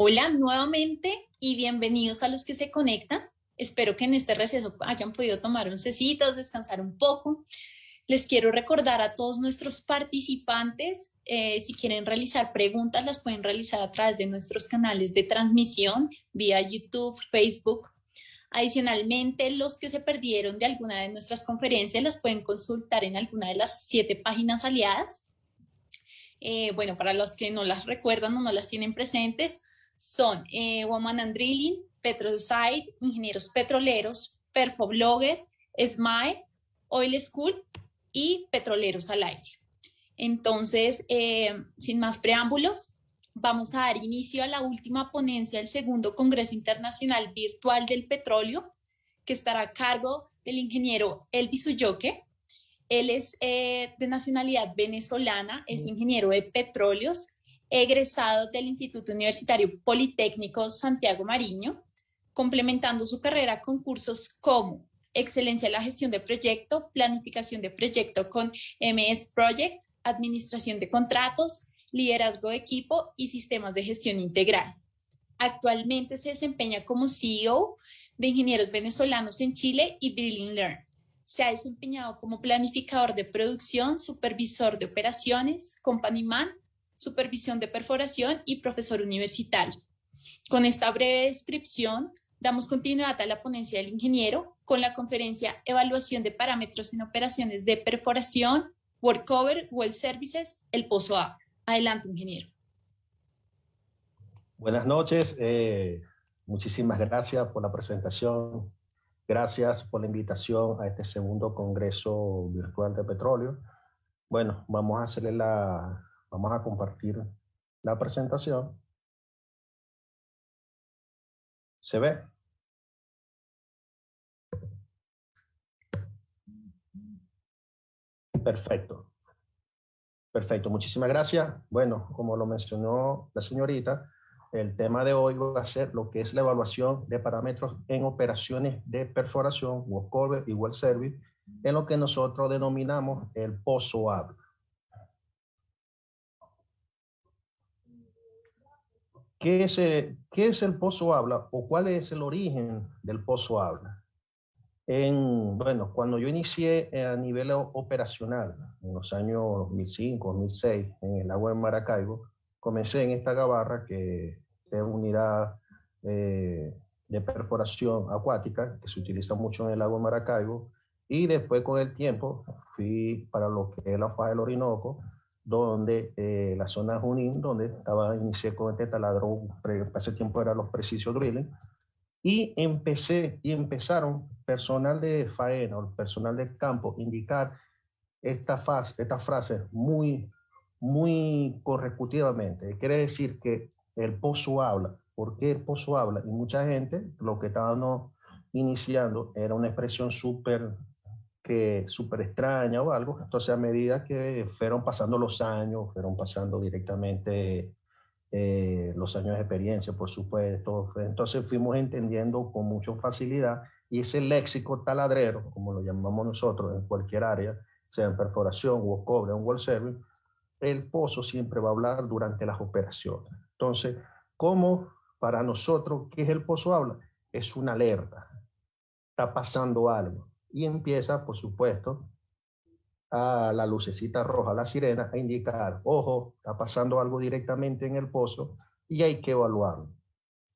Hola nuevamente y bienvenidos a los que se conectan. Espero que en este receso hayan podido tomar oncecitas, descansar un poco. Les quiero recordar a todos nuestros participantes, si quieren realizar preguntas, las pueden realizar a través de nuestros canales de transmisión vía YouTube, Facebook. Adicionalmente, los que se perdieron de alguna de nuestras conferencias las pueden consultar en alguna de las 7 páginas aliadas. Bueno, para los que no las recuerdan o no las tienen presentes, son Woman and Drilling, Petrosite, Ingenieros Petroleros, Perfoblogger, SMAE, Oil School y Petroleros al Aire. Entonces, sin más preámbulos, vamos a dar inicio a la última ponencia del segundo Congreso Internacional Virtual del Petróleo, que estará a cargo del ingeniero Elvis Ulloque. Él es de nacionalidad venezolana, es ingeniero de petróleos, egresado del Instituto Universitario Politécnico Santiago Mariño, complementando su carrera con cursos como Excelencia en la Gestión de Proyecto, Planificación de Proyecto con MS Project, Administración de Contratos, Liderazgo de Equipo y Sistemas de Gestión Integral. Actualmente se desempeña como CEO de Ingenieros Venezolanos en Chile y Drilling Learn. Se ha desempeñado como planificador de producción, supervisor de operaciones, company man, supervisión de perforación y profesor universitario. Con esta breve descripción, damos continuidad a la ponencia del ingeniero con la conferencia Evaluación de parámetros en operaciones de perforación, workover, well services, el pozo A. Adelante, ingeniero. Buenas noches, muchísimas gracias por la presentación. Gracias por la invitación a este segundo Congreso Virtual de Petróleo. Bueno, vamos a compartir la presentación. ¿Se ve? Perfecto. Perfecto, muchísimas gracias. Bueno, como lo mencionó la señorita, el tema de hoy va a ser lo que es la evaluación de parámetros en operaciones de perforación, workover y well service, en lo que nosotros denominamos el pozo habla. ¿Qué es el pozo habla o cuál es el origen del pozo habla? Bueno, cuando yo inicié a nivel operacional, en los años 2005, 2006, en el agua de Maracaibo, comencé en esta gabarra que es unidad de perforación acuática que se utiliza mucho en el agua de Maracaibo, y después con el tiempo fui para lo que es la faja del Orinoco, donde la zona Junín, donde inicié con este taladro, para ese tiempo eran los Precision Drilling, y empezaron personal de faena o personal de campo indicar esta frase muy consecutivamente. Quiere decir que el pozo habla. ¿Por qué el pozo habla? Y mucha gente, lo que estaban iniciando era una expresión súper extraña o algo. Entonces, a medida que fueron pasando los años, fueron pasando directamente los años de experiencia, por supuesto. Entonces fuimos entendiendo con mucha facilidad, y ese léxico taladrero, como lo llamamos nosotros en cualquier área, sea en perforación, workover o well service, el pozo siempre va a hablar durante las operaciones. Entonces, ¿cómo para nosotros qué es el pozo habla? Es una alerta, está pasando algo, y empieza, por supuesto, a la lucecita roja, la sirena, a indicar, ojo, está pasando algo directamente en el pozo y hay que evaluarlo.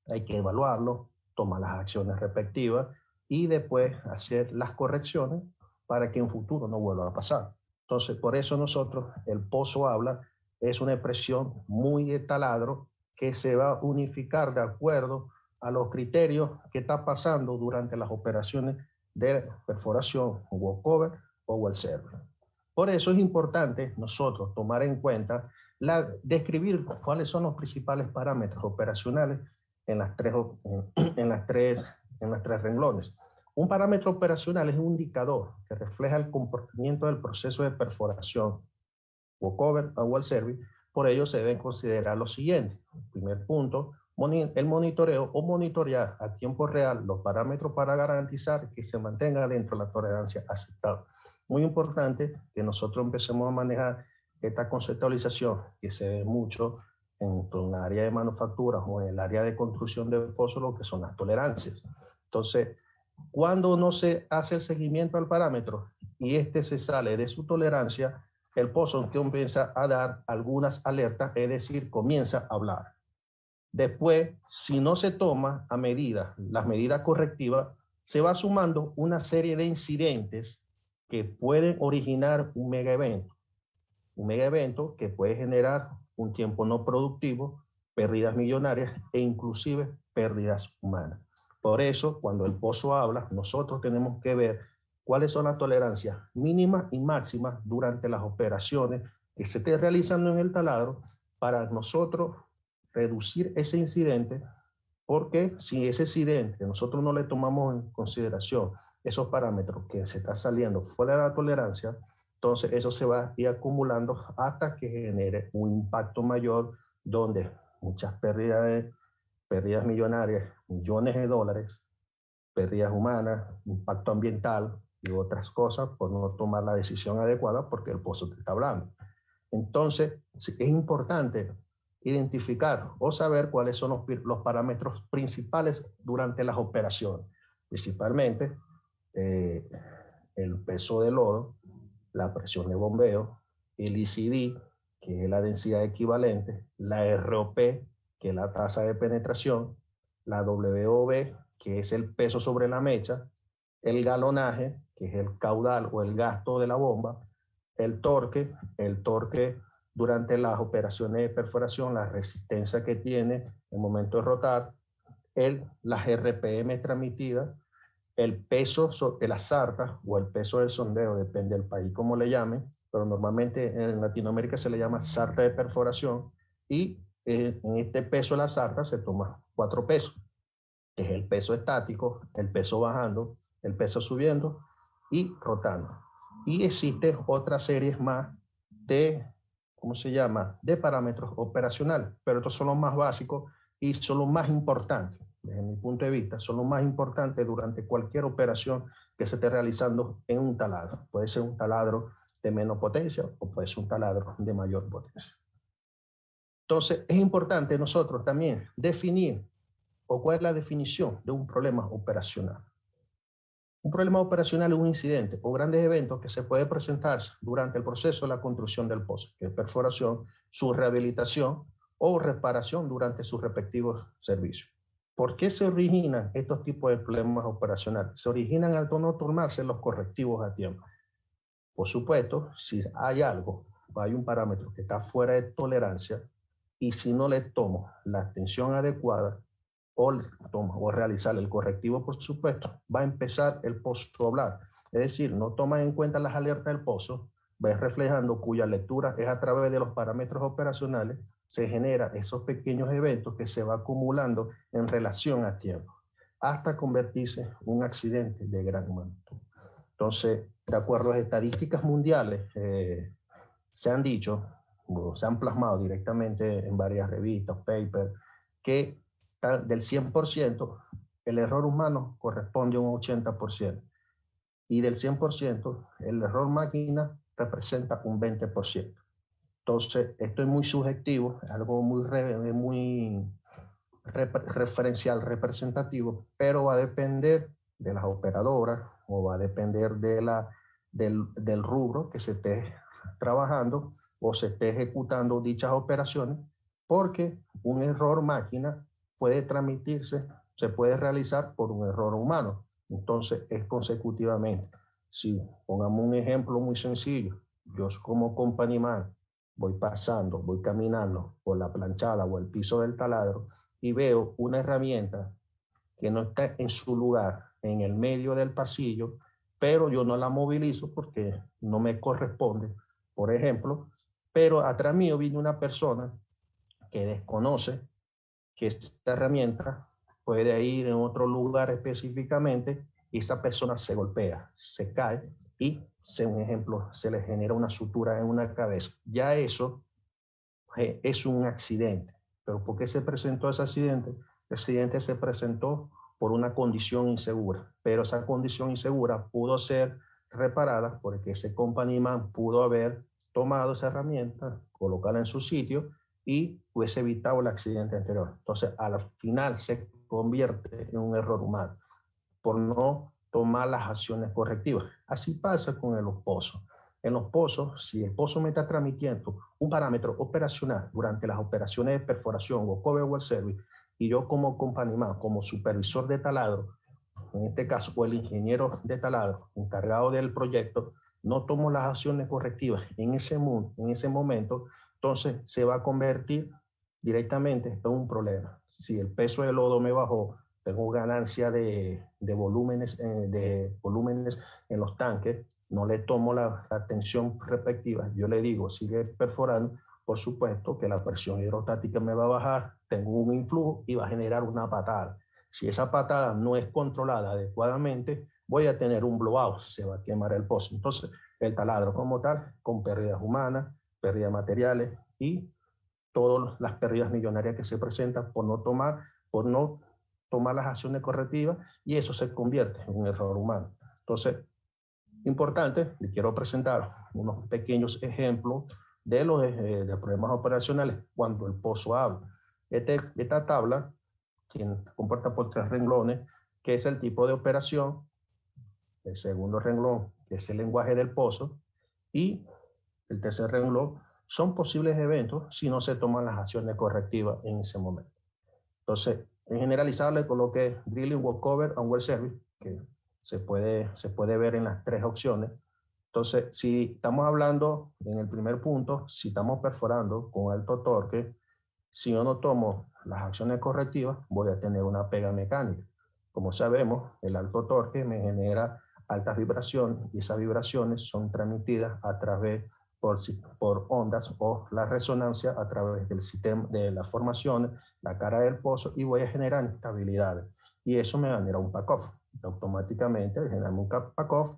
Hay que evaluarlo, tomar las acciones respectivas y después hacer las correcciones para que en futuro no vuelva a pasar. Entonces, por eso nosotros, el pozo habla, es una expresión muy de taladro que se va a unificar de acuerdo a los criterios que está pasando durante las operaciones de perforación, workover o well service. Por eso es importante nosotros tomar en cuenta describir cuáles son los principales parámetros operacionales en las tres renglones. Un parámetro operacional es un indicador que refleja el comportamiento del proceso de perforación, workover o well service. Por ello se deben considerar lo siguiente. Primer punto, el monitoreo o monitorear a tiempo real los parámetros para garantizar que se mantenga dentro de la tolerancia aceptable. Muy importante que nosotros empecemos a manejar esta conceptualización que se ve mucho en un área de manufacturas o en el área de construcción de pozos lo que son las tolerancias. Entonces, cuando no se hace el seguimiento al parámetro y este se sale de su tolerancia, el pozo comienza a dar algunas alertas, es decir, comienza a hablar. Después, si no se toma a medida, las medidas correctivas, se va sumando una serie de incidentes que pueden originar un mega evento. Un mega evento que puede generar un tiempo no productivo, pérdidas millonarias e inclusive pérdidas humanas. Por eso, cuando el pozo habla, nosotros tenemos que ver cuáles son las tolerancias mínimas y máximas durante las operaciones que se estén realizando en el taladro para nosotros reducir ese incidente, porque si ese incidente nosotros no le tomamos en consideración esos parámetros que se está saliendo fuera de la tolerancia, entonces eso se va a ir acumulando hasta que genere un impacto mayor donde muchas pérdidas millonarias, millones de dólares, pérdidas humanas, impacto ambiental y otras cosas por no tomar la decisión adecuada porque el pozo te está hablando. Entonces, es importante identificar o saber cuáles son los parámetros principales durante las operaciones, principalmente el peso de lodo, la presión de bombeo, el ICD, que es la densidad equivalente, la ROP, que es la tasa de penetración, la WOB, que es el peso sobre la mecha, el galonaje, que es el caudal o el gasto de la bomba, el torque durante las operaciones de perforación, la resistencia que tiene en el momento de rotar, las RPM transmitidas, el peso de las sartas o el peso del sondeo, depende del país como le llamen, pero normalmente en Latinoamérica se le llama sarta de perforación y en este peso de la sarta se toma 4 pesos, que es el peso estático, el peso bajando, el peso subiendo y rotando. Y existen otras series más de, ¿cómo se llama?, de parámetros operacionales, pero estos son los más básicos y son los más importantes. Desde mi punto de vista, son los más importantes durante cualquier operación que se esté realizando en un taladro. Puede ser un taladro de menos potencia o puede ser un taladro de mayor potencia. Entonces, es importante nosotros también definir o cuál es la definición de un problema operacional. Un problema operacional es un incidente o grandes eventos que se puede presentar durante el proceso de la construcción del pozo, que es perforación, su rehabilitación o reparación durante sus respectivos servicios. ¿Por qué se originan estos tipos de problemas operacionales? Se originan al no tomarse los correctivos a tiempo. Por supuesto, si hay algo, hay un parámetro que está fuera de tolerancia y si no le tomo la atención adecuada o realizar el correctivo, por supuesto, va a empezar el pozo a hablar. Es decir, no toma en cuenta las alertas del pozo, va reflejando cuya lectura es a través de los parámetros operacionales, se genera esos pequeños eventos que se va acumulando en relación a tiempo, hasta convertirse en un accidente de gran magnitud. Entonces, de acuerdo a las estadísticas mundiales, se han dicho, o se han plasmado directamente en varias revistas, papers, que del 100%, el error humano corresponde a un 80%. Y del 100%, el error máquina representa un 20%. Entonces, esto es muy subjetivo, es algo muy referencial, representativo, pero va a depender de las operadoras o va a depender del rubro que se esté trabajando o se esté ejecutando dichas operaciones, porque un error máquina puede transmitirse, se puede realizar por un error humano. Entonces es consecutivamente. Si pongamos un ejemplo muy sencillo, yo como company man voy pasando, voy caminando por la planchada o el piso del taladro y veo una herramienta que no está en su lugar, en el medio del pasillo, pero yo no la movilizo porque no me corresponde, por ejemplo, pero atrás mío viene una persona que desconoce que esta herramienta puede ir en otro lugar específicamente y esa persona se golpea, se cae y, un ejemplo, se le genera una sutura en una cabeza. Ya eso es un accidente. ¿Pero por qué se presentó ese accidente? El accidente se presentó por una condición insegura, pero esa condición insegura pudo ser reparada porque ese company man pudo haber tomado esa herramienta, colocarla en su sitio y hubiese evitado el accidente anterior. Entonces, al final se convierte en un error humano por no tomar las acciones correctivas. Así pasa con los pozos. En los pozos, si el pozo me está transmitiendo un parámetro operacional durante las operaciones de perforación o cover well service, y yo como company man, como supervisor de taladro, en este caso, o el ingeniero de taladro encargado del proyecto, no tomo las acciones correctivas en ese momento, entonces se va a convertir directamente en un problema. Si el peso del lodo me bajó, tengo ganancia de volúmenes en los tanques, no le tomo la atención respectiva, yo le digo, sigue perforando, por supuesto que la presión hidrostática me va a bajar, tengo un influjo y va a generar una patada. Si esa patada no es controlada adecuadamente, voy a tener un blowout, se va a quemar el pozo. Entonces, el taladro como tal, con pérdidas humanas, pérdidas de materiales y todas las pérdidas millonarias que se presentan por no tomar las acciones correctivas, y eso se convierte en un error humano. Entonces, importante, les quiero presentar unos pequeños ejemplos de los de problemas operacionales cuando el pozo habla. Esta tabla compuesta por 3 renglones, que es el tipo de operación, el segundo renglón, que es el lenguaje del pozo, y el tercer renglón son posibles eventos si no se toman las acciones correctivas en ese momento. Entonces, en generalizado le coloqué drilling, workover and well service, que se puede ver en las 3 opciones. Entonces, si estamos hablando en el primer punto, si estamos perforando con alto torque, si yo no tomo las acciones correctivas, voy a tener una pega mecánica. Como sabemos, el alto torque me genera altas vibraciones y esas vibraciones son transmitidas a través por ondas o la resonancia a través del sistema de las formaciones, la cara del pozo, y voy a generar instabilidades. Y eso me genera un pack-off. Automáticamente, generando un pack-off,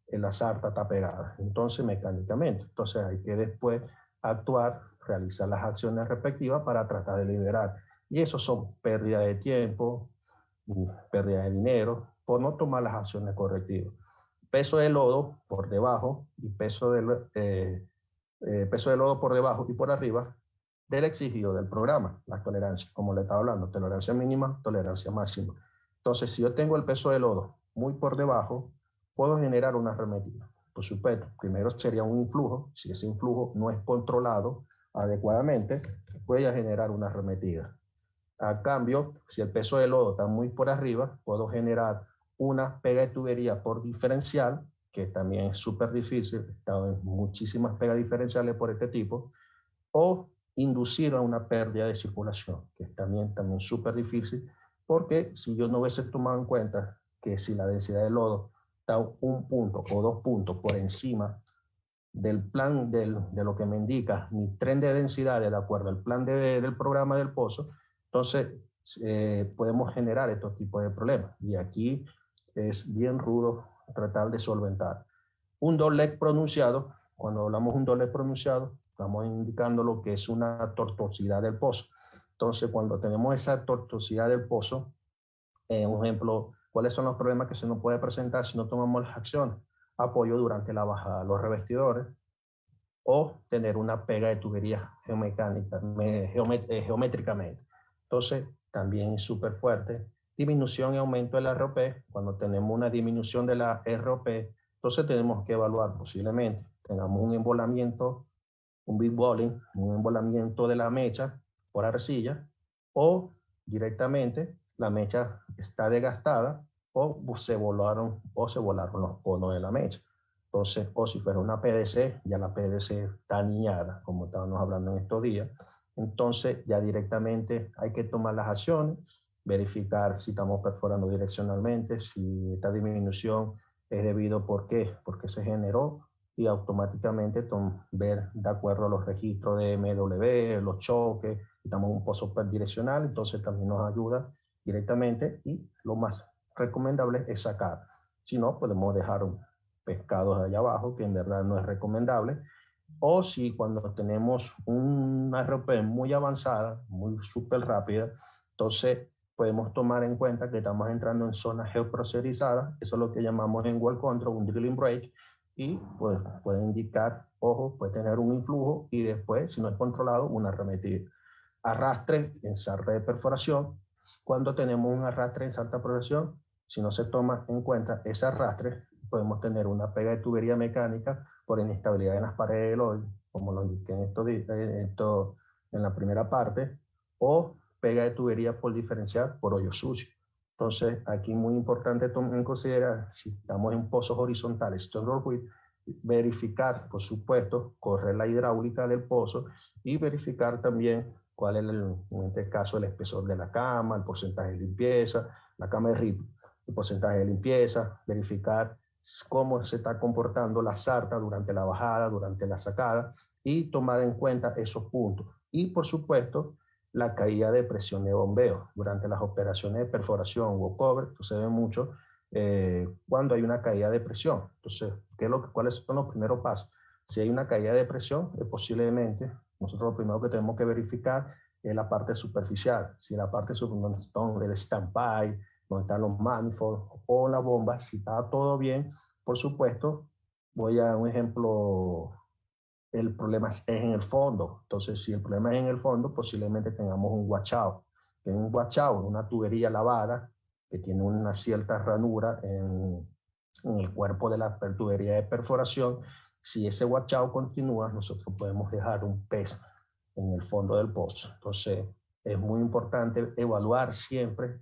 la sarta está pegada. Entonces, mecánicamente. Entonces, hay que después actuar, realizar las acciones respectivas para tratar de liberar. Y eso son pérdidas de tiempo, pérdida de dinero, por no tomar las acciones correctivas. Peso de lodo por debajo y peso de lodo por debajo y por arriba del exigido del programa, la tolerancia, como le estaba hablando, tolerancia mínima, tolerancia máxima. Entonces, si yo tengo el peso de lodo muy por debajo, puedo generar una arremetida. Por supuesto, primero sería un influjo. Si ese influjo no es controlado adecuadamente, voy a generar una arremetida. A cambio, si el peso de lodo está muy por arriba, puedo generar una pega de tubería por diferencial, que también es súper difícil. He estado en muchísimas pegas diferenciales por este tipo, o inducir a una pérdida de circulación, que es también súper difícil, porque si yo no hubiese tomado en cuenta que si la densidad de lodo está 1 punto o 2 puntos por encima del plan de lo que me indica mi tren de densidad de acuerdo al plan del programa del pozo, entonces podemos generar estos tipos de problemas. Y aquí es bien rudo tratar de solventar. Un doble pronunciado, cuando hablamos de un doble pronunciado, estamos indicando lo que es una tortuosidad del pozo. Entonces, cuando tenemos esa tortuosidad del pozo, un ejemplo, ¿cuáles son los problemas que se nos puede presentar si no tomamos las acciones? Apoyo durante la bajada de los revestidores, o tener una pega de tubería geométricamente. Entonces, también es súper fuerte. Disminución y aumento de la ROP. Cuando tenemos una disminución de la ROP, entonces tenemos que evaluar posiblemente, tengamos un embolamiento, un big balling, un embolamiento de la mecha por arcilla, o directamente la mecha está desgastada, o se volaron los conos de la mecha. Entonces, o si fuera una PDC, ya la PDC está niñada, como estábamos hablando en estos días. Entonces, ya directamente hay que tomar las acciones, verificar si estamos perforando direccionalmente, si esta disminución es debido ¿por qué? Porque se generó, y automáticamente ver de acuerdo a los registros de MW, los choques, estamos en un pozo direccional, entonces también nos ayuda directamente, y lo más recomendable es sacar. Si no, podemos dejar pescados allá abajo, que en verdad no es recomendable. O si cuando tenemos una RP muy avanzada, muy súper rápida, entonces podemos tomar en cuenta que estamos entrando en zonas geoprocerizadas. Eso es lo que llamamos en Well Control un drilling break, y pues puede indicar, ojo, puede tener un influjo y después, si no es controlado, una arremetida. Arrastre en sarta de perforación. Cuando tenemos un arrastre en sarta de perforación, si no se toma en cuenta ese arrastre, podemos tener una pega de tubería mecánica por inestabilidad en las paredes del hoyo, como lo indiqué en la primera parte, o pega de tubería por diferencial por hoyo sucio. Entonces, aquí muy importante en considerar, si estamos en pozos horizontales, standard width, verificar, por supuesto, correr la hidráulica del pozo y verificar también cuál es, en este caso, el espesor de la cama, el porcentaje de limpieza, la cama de RIP, el porcentaje de limpieza, verificar cómo se está comportando la sarta durante la bajada, durante la sacada, y tomar en cuenta esos puntos. Y, por supuesto, la caída de presión de bombeo. Durante las operaciones de perforación o cover, esto se ve mucho cuando hay una caída de presión. Entonces, ¿cuáles son los primeros pasos? Si hay una caída de presión, posiblemente nosotros lo primero que tenemos que verificar es la parte superficial. Si la parte superficial, el standby, donde están los manifolds o la bomba, si está todo bien, por supuesto, voy a un ejemplo, el problema es en el fondo. Entonces, si el problema es en el fondo, posiblemente tengamos un washout. Un washout, una tubería lavada que tiene una cierta ranura en el cuerpo de la tubería de perforación. Si ese washout continúa, nosotros podemos dejar un pez en el fondo del pozo. Entonces, es muy importante evaluar siempre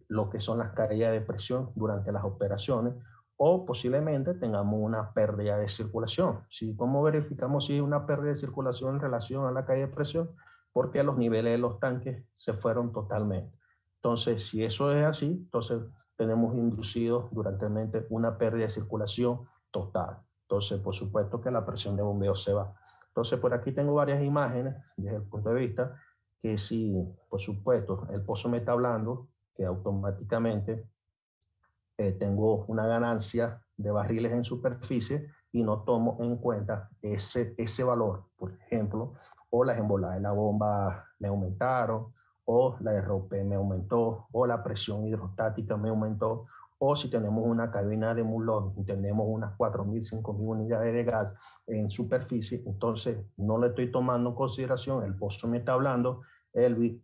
lo que son las caídas de presión durante las operaciones, o posiblemente tengamos una pérdida de circulación. ¿Cómo verificamos si hay una pérdida de circulación en relación a la caída de presión? Porque los niveles de los tanques se fueron totalmente. Entonces, si eso es así, entonces tenemos inducido durante una pérdida de circulación total. Entonces, por supuesto que la presión de bombeo se va. Entonces, por aquí tengo varias imágenes desde el punto de vista que si, por supuesto, el pozo me está hablando, que automáticamente tengo una ganancia de barriles en superficie y no tomo en cuenta ese valor, por ejemplo, o las emboladas de la bomba me aumentaron, o la ROP me aumentó, o la presión hidrostática me aumentó, o si tenemos una cabina de mulón y tenemos unas 4.000, 5.000 unidades de gas en superficie, entonces no le estoy tomando en consideración, el pozo me está hablando, Elvi,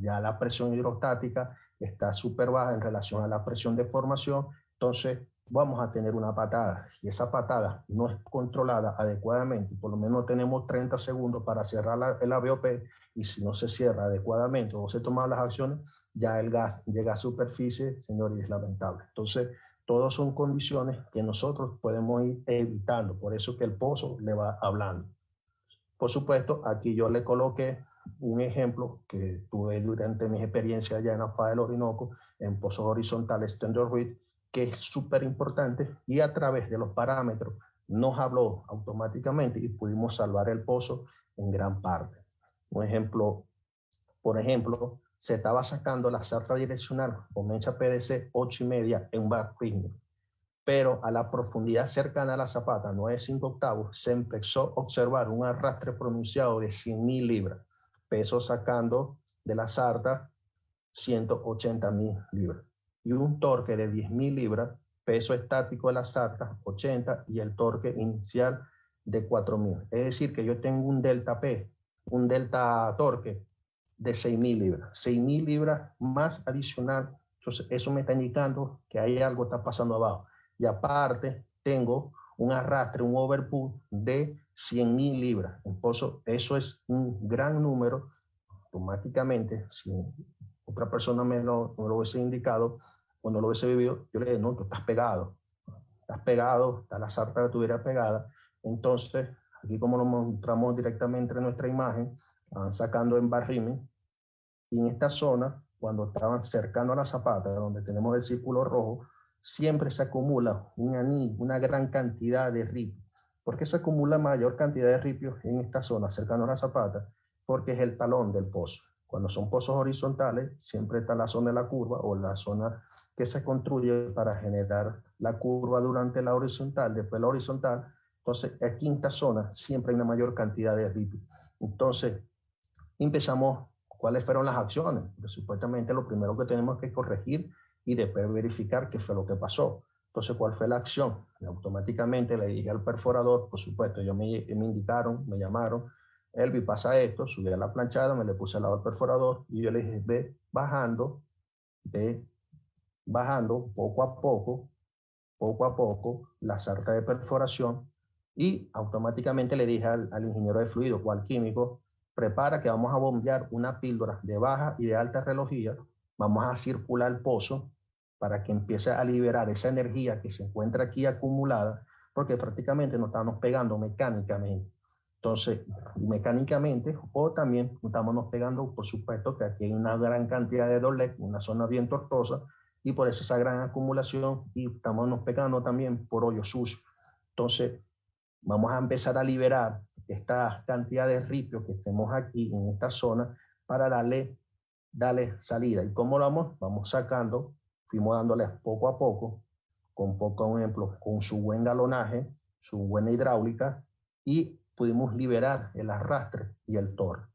ya la presión hidrostática está súper baja en relación a la presión de formación, entonces vamos a tener una patada. Si esa patada no es controlada adecuadamente, por lo menos tenemos 30 segundos para cerrar el ABOP, y si no se cierra adecuadamente o se toman las acciones, ya el gas llega a superficie, señores, es lamentable. Entonces, todas son condiciones que nosotros podemos ir evitando, por eso que el pozo le va hablando. Por supuesto, aquí yo le coloqué un ejemplo que tuve durante mis experiencias allá en la FA del Orinoco, en pozos horizontales standard width, que es súper importante, y a través de los parámetros nos habló automáticamente y pudimos salvar el pozo en gran parte. Un ejemplo, por ejemplo, se estaba sacando la sarta direccional con mecha PDC 8,5 en back ring, pero a la profundidad cercana a la zapata, 9,5 octavos, se empezó a observar un arrastre pronunciado de 100.000 libras, peso sacando de la sarta 180.000 libras, y un torque de 10.000 libras, peso estático de la sarta 80, y el torque inicial de 4.000. Es decir, que yo tengo un delta P, un delta torque de 6.000 libras, 6.000 libras más adicional. Entonces, eso me está indicando que hay algo que está pasando abajo. Y aparte, tengo un arrastre, un overpull de 100.000 libras. Entonces, eso es un gran número. Automáticamente, si otra persona me lo hubiese indicado, o no lo hubiese vivido, yo le dije, no, tú estás pegado, está la sarta que tuviera pegada. Entonces, aquí como lo mostramos directamente en nuestra imagen, estaban sacando en barrimen, y en esta zona, cuando estaban cercano a la zapata, donde tenemos el círculo rojo, siempre se acumula un anillo, una gran cantidad de ripio. ¿Por qué se acumula mayor cantidad de ripio en esta zona, cercano a la zapata? Porque es el talón del pozo. Cuando son pozos horizontales, siempre está la zona de la curva, o la zona que se construye para generar la curva durante la horizontal, después la horizontal. Entonces, aquí en esta zona siempre hay una mayor cantidad de ripio. Entonces, empezamos, ¿cuáles fueron las acciones? Porque supuestamente lo primero que tenemos que corregir y después verificar qué fue lo que pasó. Entonces, ¿cuál fue la acción? Automáticamente le dije al perforador, por supuesto, ellos me indicaron, me llamaron, Elvi, pasa esto, subí a la planchada, me le puse al lado del perforador y yo le dije, ve bajando poco a poco, la sarta de perforación y automáticamente le dije al ingeniero de fluido o al químico, prepara que vamos a bombear una píldora de baja y de alta relojía, vamos a circular el pozo para que empiece a liberar esa energía que se encuentra aquí acumulada, porque prácticamente nos estamos pegando mecánicamente. Entonces, mecánicamente, o también estamos pegando, por supuesto, que aquí hay una gran cantidad de dolec, una zona bien tortuosa, y por eso esa gran acumulación, y estamos pegando también por hoyo sucio. Entonces, vamos a empezar a liberar esta cantidad de ripio que tenemos aquí en esta zona para darle salida. ¿Y cómo lo vamos? Vamos sacando, fuimos dándole poco a poco, con poco ejemplo, con su buen galonaje, su buena hidráulica, y pudimos liberar el arrastre y el torque.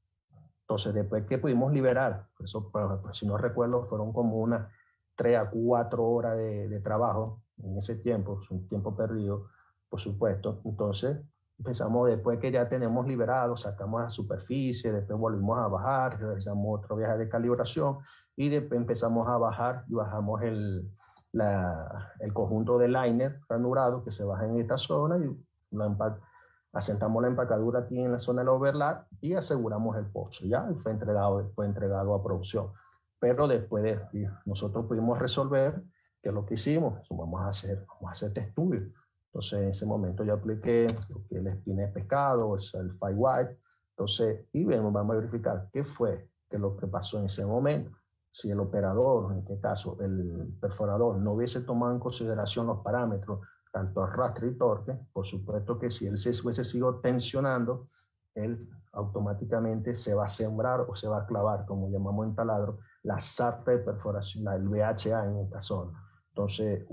Entonces, después que pudimos liberar, eso, pues, si no recuerdo, fueron como unas 3 a 4 horas de trabajo en ese tiempo, es un tiempo perdido, por supuesto. Entonces, empezamos, después que ya tenemos liberado, sacamos a superficie, después volvimos a bajar, realizamos otro viaje de calibración y después empezamos a bajar y bajamos el conjunto de liner ranurado que se baja en esta zona y asentamos la empacadura aquí en la zona del overlap y aseguramos el pozo. Ya fue entregado a producción. Pero después de nosotros pudimos resolver que lo que hicimos, vamos a hacer este estudio. Entonces, en ese momento yo apliqué lo que es la espina de pescado, el 5-white. Entonces, y vamos a verificar qué fue lo que pasó en ese momento. Si el operador, en este caso el perforador, no hubiese tomado en consideración los parámetros, tanto arrastre y torque, por supuesto que si él se hubiese sido tensionando, él automáticamente se va a sembrar o se va a clavar, como llamamos en taladro, la sarta de perforación, el VHA en esta zona. Entonces,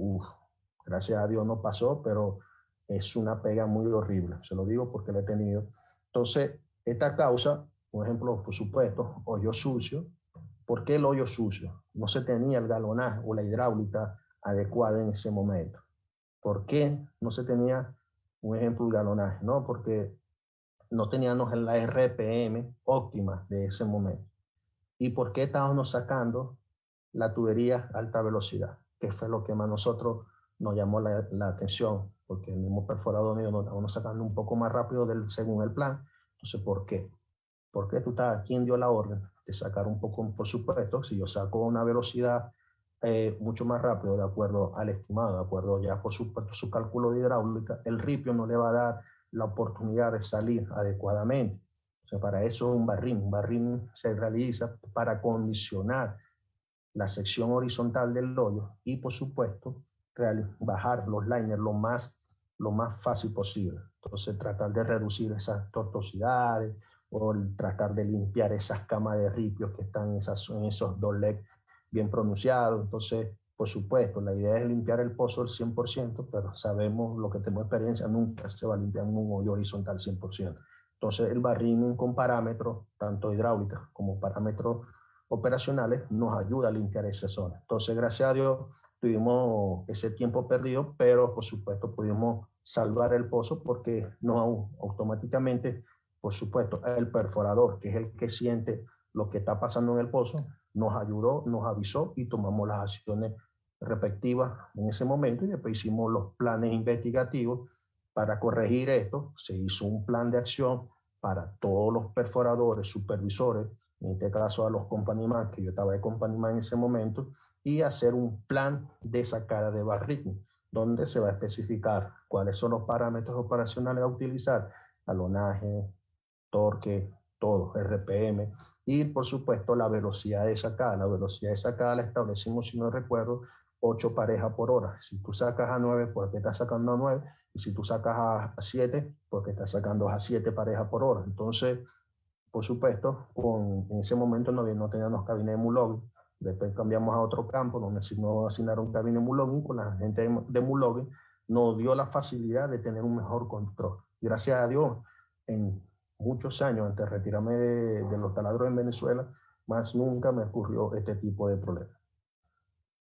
gracias a Dios no pasó, pero es una pega muy horrible. Se lo digo porque lo he tenido. Entonces, esta causa, por ejemplo, por supuesto, hoyo sucio. ¿Por qué el hoyo sucio? No se tenía el galonaje o la hidráulica adecuada en ese momento. ¿Por qué no se tenía, un ejemplo, el galonaje? No, porque no teníamos la RPM óptima de ese momento. ¿Y por qué estábamos sacando la tubería a alta velocidad? Que fue lo que más nosotros nos llamó la atención, porque el mismo perforador mío nos estábamos sacando un poco más rápido según el plan. Entonces, ¿por qué? ¿Por qué tú estás? ¿Quién dio la orden de sacar un poco? Por supuesto, si yo saco una velocidad mucho más rápido, de acuerdo al estimado, de acuerdo ya por supuesto su cálculo de hidráulica, el ripio no le va a dar la oportunidad de salir adecuadamente. O sea, para eso un barrín se realiza para condicionar la sección horizontal del hoyo y por supuesto bajar los liners lo más fácil posible. Entonces tratar de reducir esas tortuosidades o tratar de limpiar esas camas de ripios que están en esos dos legs bien pronunciados. Entonces, por supuesto, la idea es limpiar el pozo al 100%, pero sabemos, lo que tenemos experiencia, nunca se va a limpiar un hoyo horizontal 100%. Entonces, el barrín con parámetros, tanto hidráulicos como parámetros operacionales, nos ayuda a limpiar esa zona. Entonces, gracias a Dios, tuvimos ese tiempo perdido, pero por supuesto pudimos salvar el pozo porque no automáticamente, por supuesto, el perforador, que es el que siente lo que está pasando en el pozo, nos ayudó, nos avisó y tomamos las acciones respectivas en ese momento y después hicimos los planes investigativos para corregir esto. Se hizo un plan de acción para todos los perforadores, supervisores, en este caso a los companyman, que yo estaba de companyman en ese momento, y hacer un plan de sacada de barrín, donde se va a especificar cuáles son los parámetros operacionales a utilizar, galonaje, torque, todo, RPM, y por supuesto la velocidad de sacada. La velocidad de sacada la establecimos, si no recuerdo, 8 parejas por hora. Si tú sacas a 9, ¿por qué estás sacando a 9? Y si tú sacas a 7, ¿por qué estás sacando a 7 parejas por hora? Entonces, por supuesto, en ese momento no teníamos cabina de mullogging. Después cambiamos a otro campo donde nos asignaron cabina de mullogging. Con la gente de mullogging nos dio la facilidad de tener un mejor control. Gracias a Dios, en muchos años antes de retirarme de los taladros en Venezuela, más nunca me ocurrió este tipo de problemas.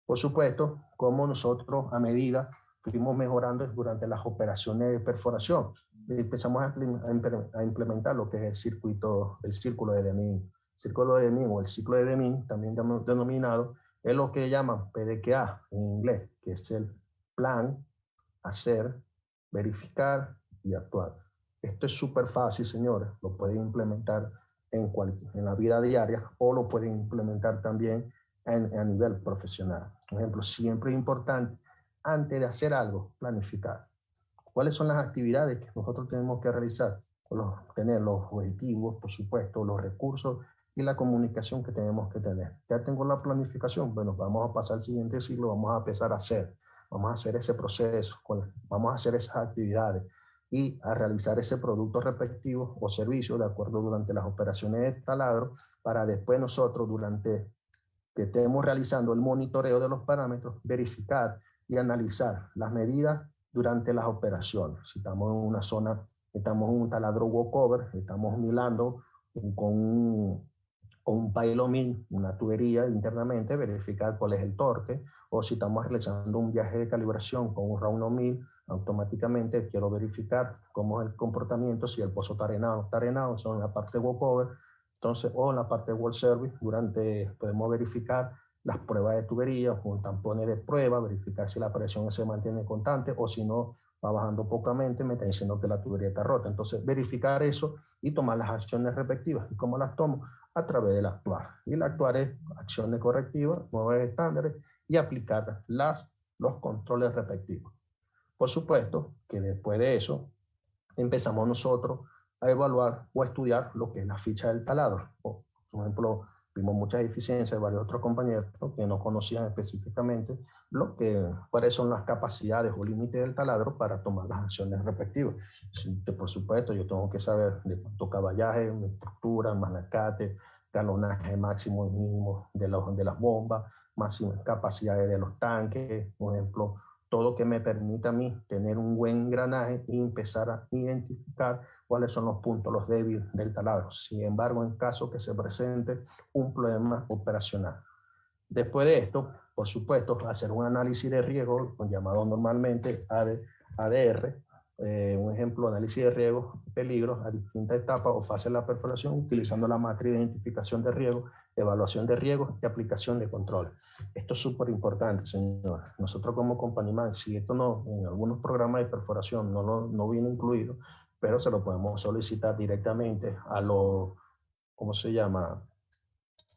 Por supuesto, como nosotros a medida fuimos mejorando durante las operaciones de perforación. Empezamos a implementar lo que es el círculo de Deming. El círculo de Deming o el ciclo de Deming, también denominado, es lo que llaman PDCA en inglés, que es el plan, hacer, verificar y actuar. Esto es súper fácil, señores. Lo pueden implementar en la vida diaria o lo pueden implementar también a nivel profesional. Por ejemplo, siempre es importante, antes de hacer algo, planificar. ¿Cuáles son las actividades que nosotros tenemos que realizar? Tener los objetivos, por supuesto, los recursos y la comunicación que tenemos que tener. Ya tengo la planificación, bueno, vamos a pasar al siguiente siglo, vamos a empezar a hacer. Vamos a hacer ese proceso, vamos a hacer esas actividades y a realizar ese producto respectivo o servicio de acuerdo durante las operaciones de taladro para después nosotros, durante que estemos realizando el monitoreo de los parámetros, verificar y analizar las medidas durante las operaciones. Si estamos en una zona, estamos en un taladro walkover, estamos milando con un pylon mill, una tubería internamente, verificar cuál es el torque, o si estamos realizando un viaje de calibración con un round mill, automáticamente quiero verificar cómo es el comportamiento, si el pozo está arenado, son la parte walkover, entonces, o en la parte de wall service, podemos verificar las pruebas de tubería con tampones de prueba, verificar si la presión se mantiene constante o si no va bajando pocamente, me está diciendo que la tubería está rota. Entonces, verificar eso y tomar las acciones respectivas. ¿Y cómo las tomo? A través del actuar. Y el actuar es acciones correctivas, nuevos estándares y aplicar los controles respectivos. Por supuesto que después de eso empezamos nosotros a evaluar o a estudiar lo que es la ficha del taladro. Por ejemplo, vimos muchas deficiencias de varios otros compañeros que no conocían específicamente cuáles son las capacidades o límites del taladro para tomar las acciones respectivas. Por supuesto, yo tengo que saber de cuánto caballaje, estructura, manacate, galonaje máximo y mínimo de las bombas, máximas capacidades de los tanques, por ejemplo, todo que me permita a mí tener un buen engranaje y empezar a identificar cuáles son los puntos, los débiles del taladro. Sin embargo, en caso que se presente un problema operacional. Después de esto, por supuesto, hacer un análisis de riesgo, llamado normalmente ADR, un ejemplo, análisis de riesgo, peligros a distintas etapas o fases de la perforación, utilizando la matriz de identificación de riesgo, evaluación de riesgos y aplicación de control. Esto es súper importante, señor. Nosotros como Companiman, si esto no, en algunos programas de perforación no viene incluido, pero se lo podemos solicitar directamente a los, ¿cómo se llama?,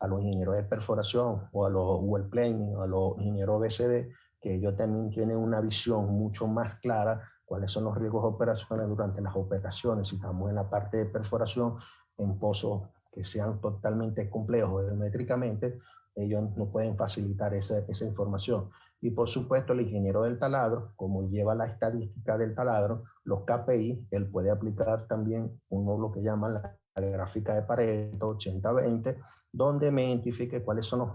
a los ingenieros de perforación o a los well planning, a los ingenieros BCD, que ellos también tienen una visión mucho más clara cuáles son los riesgos operacionales durante las operaciones. Si estamos en la parte de perforación en pozos que sean totalmente complejos geométricamente, ellos nos pueden facilitar esa información. Y por supuesto, el ingeniero del taladro, como lleva la estadística del taladro, los KPI, él puede aplicar también lo que llaman la gráfica de Pareto 80-20, donde me identifique cuáles son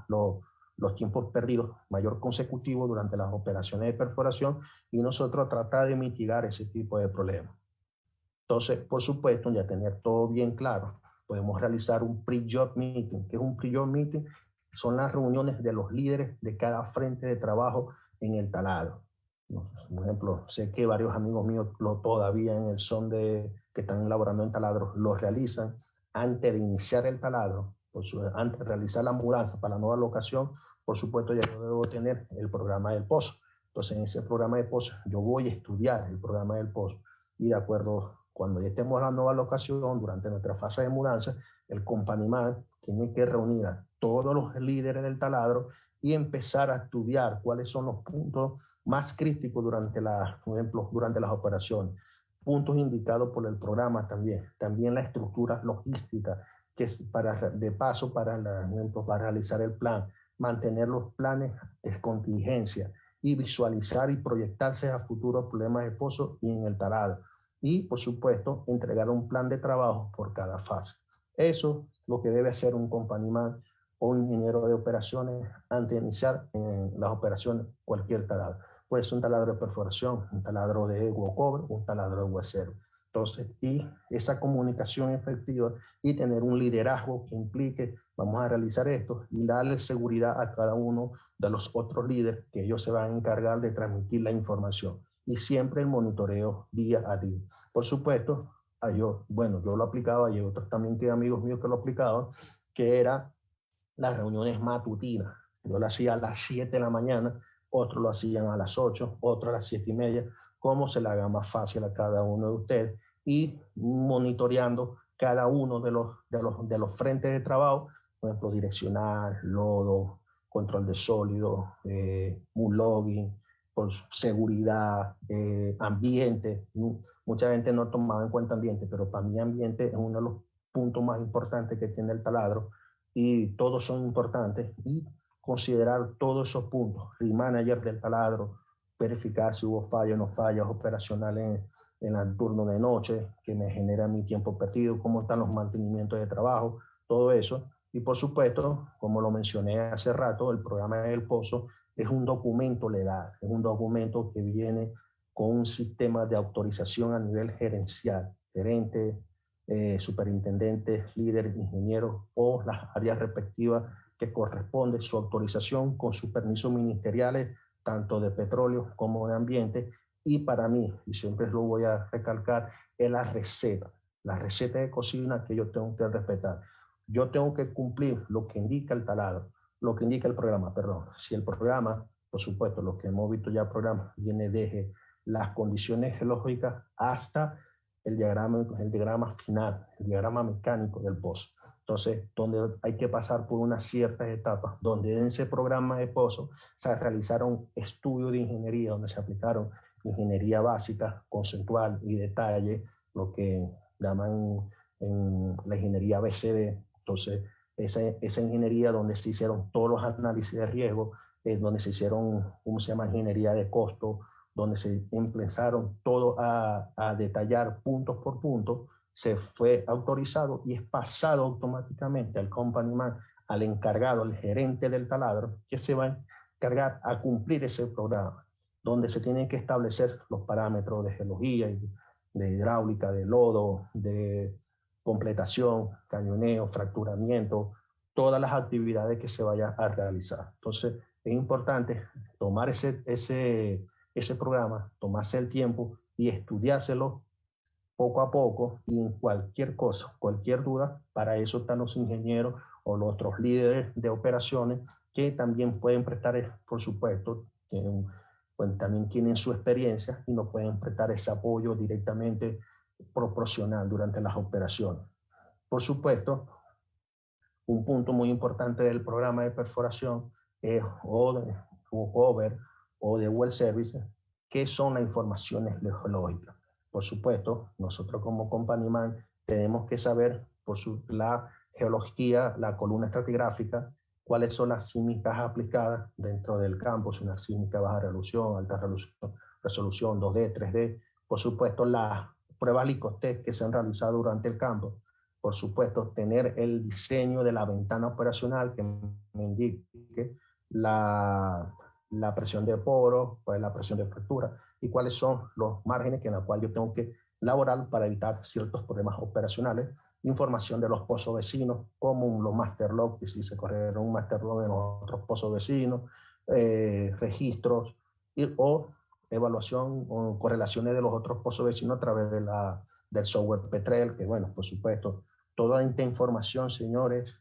los tiempos perdidos mayor consecutivos durante las operaciones de perforación y nosotros tratar de mitigar ese tipo de problemas. Entonces, por supuesto, ya tener todo bien claro, podemos realizar un pre-job meeting. ¿Qué es un pre-job meeting? Son las reuniones de los líderes de cada frente de trabajo en el taladro. Por ejemplo, sé que varios amigos míos todavía en el son que están elaborando en taladro lo realizan antes de iniciar el taladro, antes de realizar la mudanza para la nueva locación. Por supuesto, ya yo debo tener el programa del pozo. Entonces, en ese programa de pozo, yo voy a estudiar el programa del pozo y de acuerdo, cuando ya estemos en la nueva locación, durante nuestra fase de mudanza, el companyman tiene que reunir a todos los líderes del taladro y empezar a estudiar cuáles son los puntos más críticos durante las operaciones, puntos indicados por el programa también la estructura logística, que es de paso para realizar el plan, mantener los planes de contingencia y visualizar y proyectarse a futuros problemas de pozo y en el taladro. Y, por supuesto, entregar un plan de trabajo por cada fase. Eso es lo que debe hacer un companyman o un ingeniero de operaciones antes de iniciar en las operaciones cualquier taladro. Puede ser un taladro de perforación, un taladro de walkover, un taladro de huesero. Entonces, y esa comunicación efectiva y tener un liderazgo que implique, vamos a realizar esto y darle seguridad a cada uno de los otros líderes que ellos se van a encargar de transmitir la información. Y siempre el monitoreo día a día. Por supuesto, yo lo aplicaba y otros también que amigos míos que lo aplicaban, que era las reuniones matutinas. Yo lo hacía a las 7 de la mañana, otros lo hacían a las 8, otros a las 7:30, cómo se le haga más fácil a cada uno de ustedes y monitoreando cada uno de los frentes de trabajo, por ejemplo, direccional, lodo, control de sólidos, un login, por seguridad, ambiente. Mucha gente no tomaba en cuenta ambiente, pero para mí ambiente es uno de los puntos más importantes que tiene el taladro y todos son importantes y considerar todos esos puntos. El manager del taladro, verificar si hubo fallas o no fallas operacionales en el turno de noche, que me genera mi tiempo perdido, cómo están los mantenimientos de trabajo, todo eso. Y por supuesto, como lo mencioné hace rato, el programa del Pozo es un documento legal, es un documento que viene con un sistema de autorización a nivel gerencial, gerente, superintendentes, líderes, ingenieros o las áreas respectivas que corresponde su autorización con sus permisos ministeriales, tanto de petróleo como de ambiente. Y para mí, y siempre lo voy a recalcar, es la receta de cocina que yo tengo que respetar. Yo tengo que cumplir lo que indica el taladro, lo que indica el programa, perdón. Si el programa, por supuesto, lo que hemos visto ya el programa, viene desde las condiciones geológicas hasta el diagrama final, el diagrama mecánico del pozo. Entonces, donde hay que pasar por unas ciertas etapas, donde en ese programa de pozo se realizaron estudios de ingeniería, donde se aplicaron ingeniería básica, conceptual y detalle, lo que llaman en la ingeniería BCD. Entonces, esa ingeniería donde se hicieron todos los análisis de riesgo, donde se hicieron, ¿cómo se llama?, ingeniería de costo, donde se empezaron todo a detallar puntos por punto, se fue autorizado y es pasado automáticamente al company man, al encargado, al gerente del taladro, que se va a encargar a cumplir ese programa, donde se tienen que establecer los parámetros de geología, de hidráulica, de lodo, de completación, cañoneo, fracturamiento, todas las actividades que se vayan a realizar. Entonces, es importante tomar ese programa, tomarse el tiempo y estudiárselo poco a poco y en cualquier cosa, cualquier duda, para eso están los ingenieros o los otros líderes de operaciones que también pueden prestar, por supuesto, pues también tienen su experiencia y nos pueden prestar ese apoyo directamente proporcional durante las operaciones. Por supuesto, un punto muy importante del programa de perforación es OVER o de Well Service, que son las informaciones geológicas. Por supuesto, nosotros como Company Man tenemos que saber la geología, la columna estratigráfica, cuáles son las sísmicas aplicadas dentro del campo, si una sísmica baja resolución, alta resolución, 2D, 3D. Por supuesto, las pruebas Licostec que se han realizado durante el campo. Por supuesto, tener el diseño de la ventana operacional que me indique la presión de poro, cuál es la presión de fractura y cuáles son los márgenes en los cuales yo tengo que laborar para evitar ciertos problemas operacionales. Información de los pozos vecinos, como los master log, que si se corrieron un master log en los otros pozos vecinos, registros o evaluación o correlaciones de los otros pozos vecinos a través del software Petrel, que bueno, por supuesto, toda esta información, señores,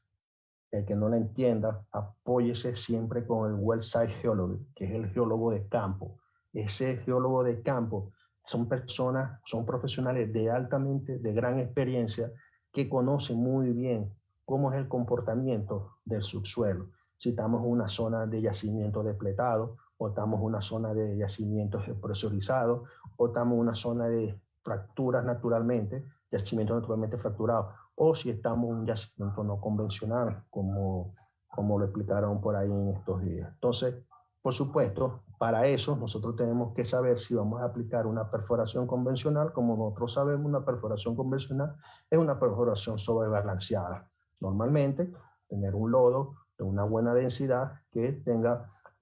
el que no la entienda, apóyese siempre con el Well Site Geology, que es el geólogo de campo. Ese geólogo de campo son personas, son profesionales de gran experiencia que conocen muy bien cómo es el comportamiento del subsuelo. Si estamos en una zona de yacimiento depletado, o estamos en una zona de yacimiento presurizado, o estamos en una zona de fracturas naturalmente, yacimiento naturalmente fracturado, o si estamos en un yacimiento no convencional, como lo explicaron por ahí en estos días. Entonces, por supuesto, para eso nosotros tenemos que saber si vamos a aplicar una perforación convencional. Como nosotros sabemos, una perforación convencional es una perforación sobrebalanceada. Normalmente, tener un lodo de una buena densidad que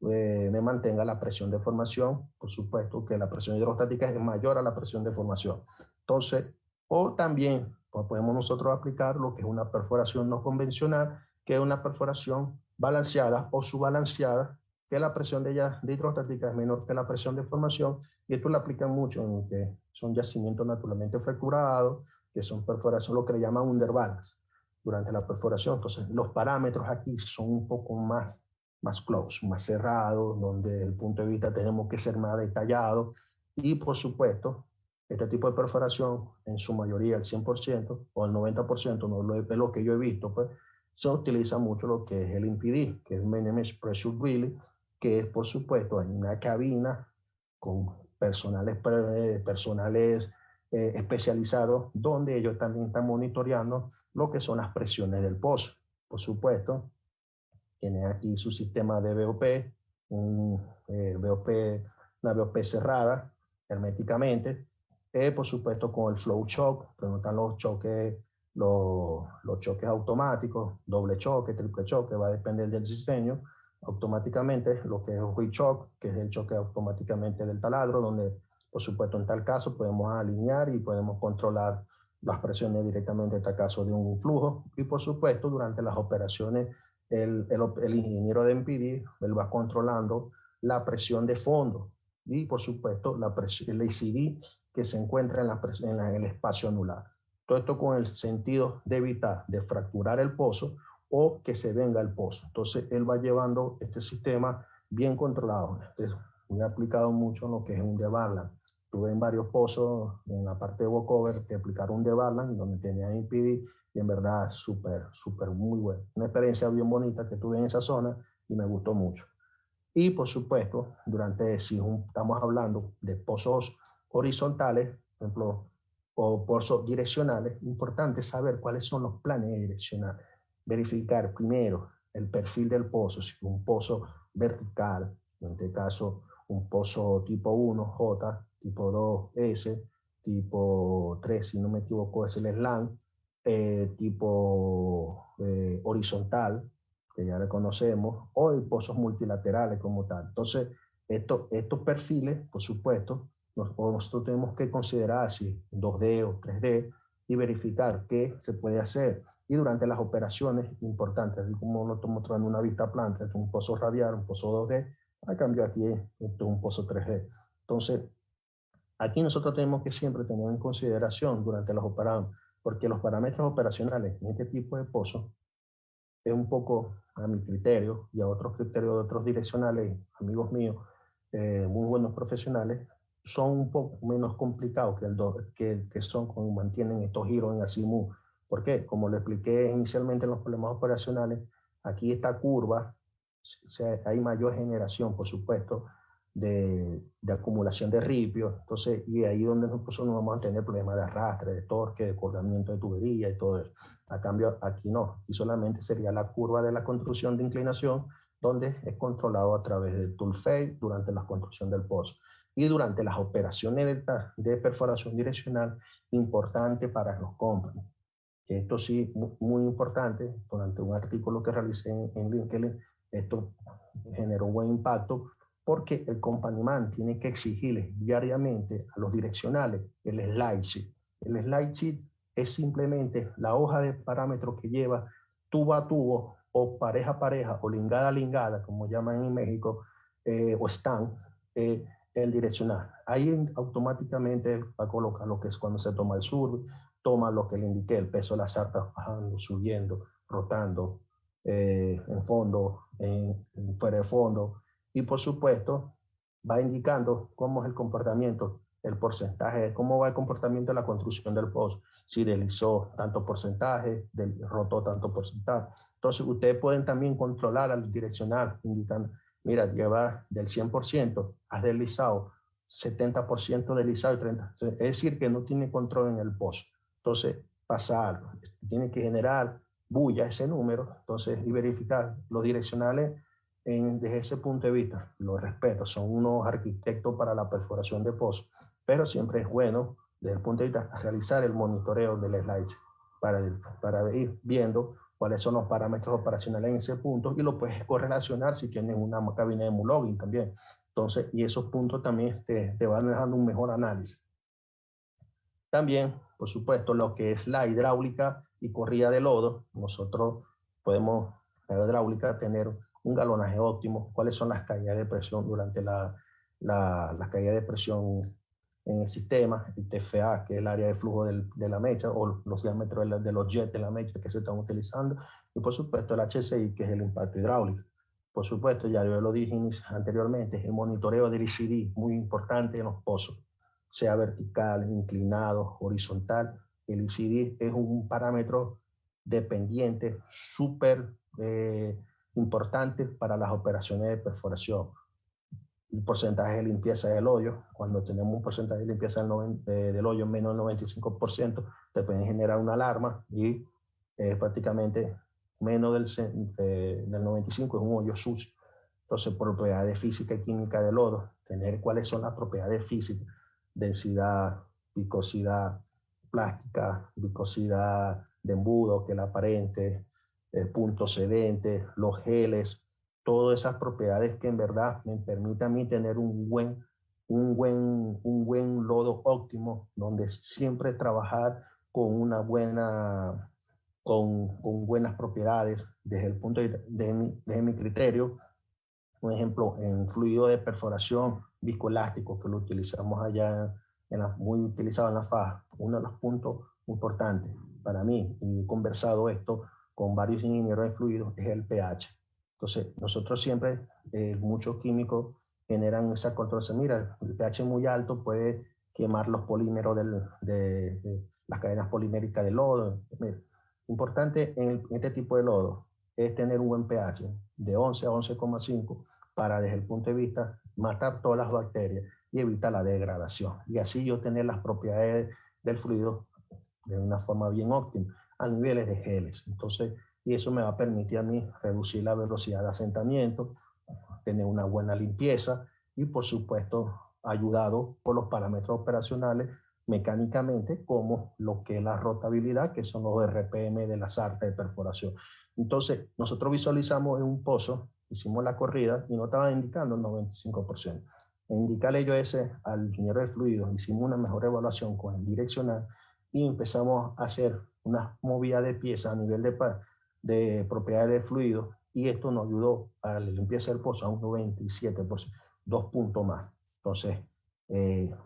me mantenga la presión de formación. Por supuesto que la presión hidrostática es mayor a la presión de formación. Entonces, O también pues, podemos nosotros aplicar lo que es una perforación no convencional, que es una perforación balanceada o subbalanceada, que la presión de ella de hidrostática es menor que la presión de formación, y esto lo aplican mucho en que son yacimientos naturalmente fracturados, que son perforación, lo que le llaman underbalance durante la perforación. Entonces, los parámetros aquí son un poco más close, más cerrados, donde desde el punto de vista tenemos que ser más detallados, y por supuesto, este tipo de perforación, en su mayoría, el 100% o el 90%, no es lo que yo he visto, pues, se utiliza mucho lo que es el MPD, que es Minimal Pressure Drilling, que es, por supuesto, en una cabina con personales especializados, donde ellos también están monitoreando lo que son las presiones del pozo. Por supuesto, tiene aquí su sistema de BOP, un, BOP, una BOP cerrada herméticamente, por supuesto con el flow shock, que no están los choques automáticos, doble choque, triple choque, va a depender del diseño. Automáticamente lo que es el wheel shock, que es el choque automáticamente del taladro, donde por supuesto en tal caso podemos alinear y podemos controlar las presiones directamente en tal caso de un flujo, y por supuesto durante las operaciones el ingeniero de MPD él va controlando la presión de fondo y por supuesto la presión, el ACD que se encuentra en el espacio anular. Todo esto con el sentido de evitar de fracturar el pozo o que se venga el pozo. Entonces él va llevando este sistema bien controlado. Me ha aplicado mucho en lo que es un debarland. Tuve en varios pozos en la parte de walkover que aplicaron un debarland donde tenía MPD, y en verdad súper muy bueno. Una experiencia bien bonita que tuve en esa zona y me gustó mucho. Y por supuesto, si estamos hablando de pozos horizontales, por ejemplo, o pozos direccionales, importante saber cuáles son los planes direccionales. Verificar primero el perfil del pozo, si es un pozo vertical, en este caso un pozo tipo 1 J, tipo 2 S, tipo 3, si no me equivoco, es el SLAM, tipo horizontal, que ya le conocemos, o en pozos multilaterales como tal. Entonces, estos perfiles, por supuesto, nosotros tenemos que considerar si 2D o 3D y verificar qué se puede hacer. Y durante las operaciones importantes, así como lo estamos mostrando una vista planta, es un pozo radial, un pozo 2D, a cambio aquí esto es un pozo 3D. Entonces, aquí nosotros tenemos que siempre tener en consideración durante los operados, porque los parámetros operacionales en este tipo de pozos es un poco a mi criterio y a otros criterios de otros direccionales, amigos míos, muy buenos profesionales, son un poco menos complicados que son cuando mantienen estos giros en azimut. ¿Por qué? Como le expliqué inicialmente en los problemas operacionales, aquí esta curva, o sea, hay mayor generación, por supuesto, de acumulación de ripio, entonces, y ahí donde nosotros no vamos a tener problemas de arrastre, de torque, de colgamiento de tubería y todo eso. A cambio, aquí no, y solamente sería la curva de la construcción de inclinación, donde es controlado a través del tool phase durante la construcción del pozo. Y durante las operaciones de perforación direccional, importante para los companies. Que esto sí, muy importante, durante un artículo que realicé en LinkedIn, esto generó un buen impacto porque el companyman tiene que exigirle diariamente a los direccionales el slide sheet. El slide sheet es simplemente la hoja de parámetros que lleva tubo a tubo o pareja a pareja o lingada a lingada, como llaman en México, o stand, el direccional. Ahí automáticamente va a colocar lo que es cuando se toma el survey, toma lo que le indiqué, el peso de la sarta bajando, subiendo, rotando, en fondo, fuera de fondo, y por supuesto va indicando cómo es el comportamiento, el porcentaje, cómo va el comportamiento de la construcción del pozo, si deslizó tanto porcentaje, rotó tanto porcentaje. Entonces ustedes pueden también controlar al direccional, indicando, mira, lleva del 100%, has deslizado 70% deslizado y 30%. Es decir, que no tiene control en el pozo. Entonces, pasar, tiene que generar bulla ese número, entonces, y verificar los direccionales desde ese punto de vista. Los respeto, son unos arquitectos para la perforación de pozos, pero siempre es bueno, desde el punto de vista, realizar el monitoreo del slide para ir viendo cuáles son los parámetros operacionales en ese punto, y lo puedes correlacionar si tienes una cabina de mullogging también. Entonces, y esos puntos también te van dejando un mejor análisis. También, por supuesto, lo que es la hidráulica y corrida de lodo. Nosotros podemos, en la hidráulica, tener un galonaje óptimo, cuáles son las caídas de presión durante la caída de presión en el sistema, el TFA, que es el área de flujo de la mecha, o los diámetros de los jets de la mecha que se están utilizando, y por supuesto el HCI, que es el impacto hidráulico. Por supuesto, ya yo lo dije anteriormente, el monitoreo del ICD, muy importante en los pozos, sea vertical, inclinado, horizontal. El ICD es un parámetro dependiente, súper importante para las operaciones de perforación. El porcentaje de limpieza del hoyo, cuando tenemos un porcentaje de limpieza del hoyo menos del 95%, te pueden generar una alarma y prácticamente menos del 95% es un hoyo sucio. Entonces, por propiedades física y química del lodo, tener cuáles son las propiedades físicas, densidad, viscosidad plástica, viscosidad de embudo, que es la aparente, punto sedente, los geles, todas esas propiedades que en verdad me permiten a mí tener un buen lodo óptimo, donde siempre trabajar con una buena, con buenas propiedades desde el punto de mi criterio. Un ejemplo, en fluido de perforación viscoelástico, que lo utilizamos allá, muy utilizado en la faja, uno de los puntos importantes para mí, y he conversado esto con varios ingenieros de fluidos, es el pH. Entonces, nosotros siempre, muchos químicos generan esa controversia. Mira, el pH muy alto puede quemar los polímeros de las cadenas poliméricas del lodo. Mira, importante en este tipo de lodo es tener un buen pH de 11 a 11,5 para, desde el punto de vista, matar todas las bacterias y evitar la degradación. Y así yo tener las propiedades del fluido de una forma bien óptima a niveles de geles. Entonces, y eso me va a permitir a mí reducir la velocidad de asentamiento, tener una buena limpieza y, por supuesto, ayudado por los parámetros operacionales mecánicamente, como lo que es la rotabilidad, que son los RPM de las artes de perforación. Entonces, nosotros visualizamos en un pozo, hicimos la corrida y no estaba indicando el 95%. Indicarle yo ese al ingeniero de fluidos, hicimos una mejor evaluación con el direccional y empezamos a hacer una movida de piezas a nivel de propiedades de fluido, y esto nos ayudó a la limpieza del pozo a un 97%, 2 puntos más. Entonces,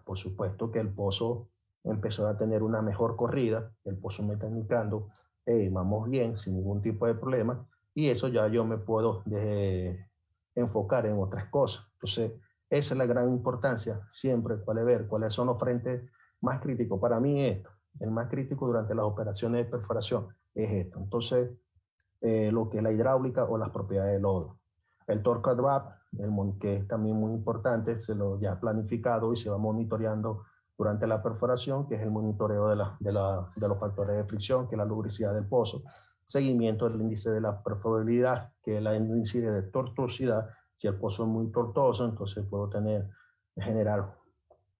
por supuesto que el pozo empezó a tener una mejor corrida, el pozo me está indicando, vamos bien, sin ningún tipo de problema, y eso ya yo me puedo enfocar en otras cosas. Entonces, esa es la gran importancia, siempre, cuáles son los frentes más críticos. Para mí esto, el más crítico durante las operaciones de perforación es esto. Entonces, lo que es la hidráulica o las propiedades del lodo. El torque advap, que es también muy importante, se lo ya planificado y se va monitoreando durante la perforación, que es el monitoreo de los factores de fricción, que es la lubricidad del pozo, seguimiento del índice de la perforabilidad, que es el índice de tortuosidad. Si el pozo es muy tortuoso, entonces puedo generar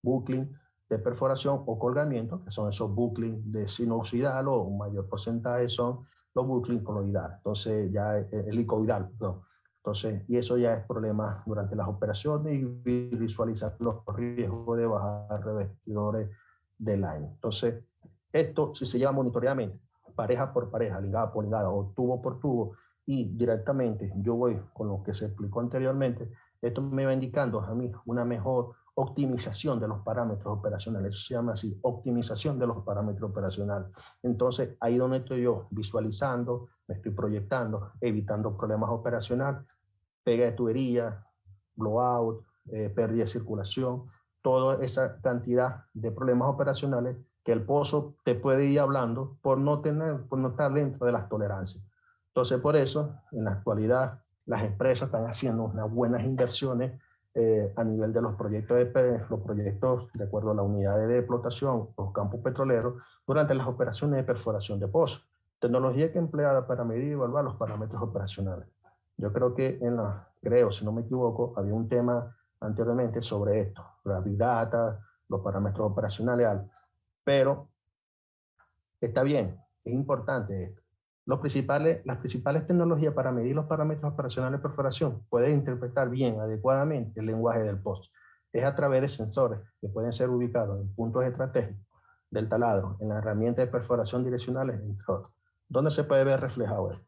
buckling de perforación o colgamiento, que son esos buckling de sinusoidal, o un mayor porcentaje son los bucling coloidal, entonces ya helicoidal, no. Entonces, y eso ya es problema durante las operaciones y visualizar los riesgos de bajar revestidores del año. Entonces, esto si se lleva monitoreadamente, pareja por pareja, ligada por ligada o tubo por tubo, y directamente yo voy con lo que se explicó anteriormente, esto me va indicando a mí una mejor optimización de los parámetros operacionales. Eso se llama así, optimización de los parámetros operacionales. Entonces, ahí donde estoy yo visualizando, me estoy proyectando, evitando problemas operacionales, pega de tubería, blowout, pérdida de circulación, toda esa cantidad de problemas operacionales que el pozo te puede ir hablando por no estar dentro de las tolerancias. Entonces, por eso, en la actualidad, las empresas están haciendo unas buenas inversiones a nivel de los proyectos de acuerdo a la unidad de explotación, los campos petroleros, durante las operaciones de perforación de pozos. Tecnología que empleada para medir y evaluar los parámetros operacionales. Yo creo que si no me equivoco, había un tema anteriormente sobre esto, la Big Data, los parámetros operacionales, pero está bien, es importante esto. Las principales tecnologías para medir los parámetros operacionales de perforación pueden interpretar bien, adecuadamente el lenguaje del pozo. Es a través de sensores que pueden ser ubicados en puntos estratégicos del taladro, en la herramienta de perforación direccionales, entre otros. ¿Dónde se puede ver reflejado esto?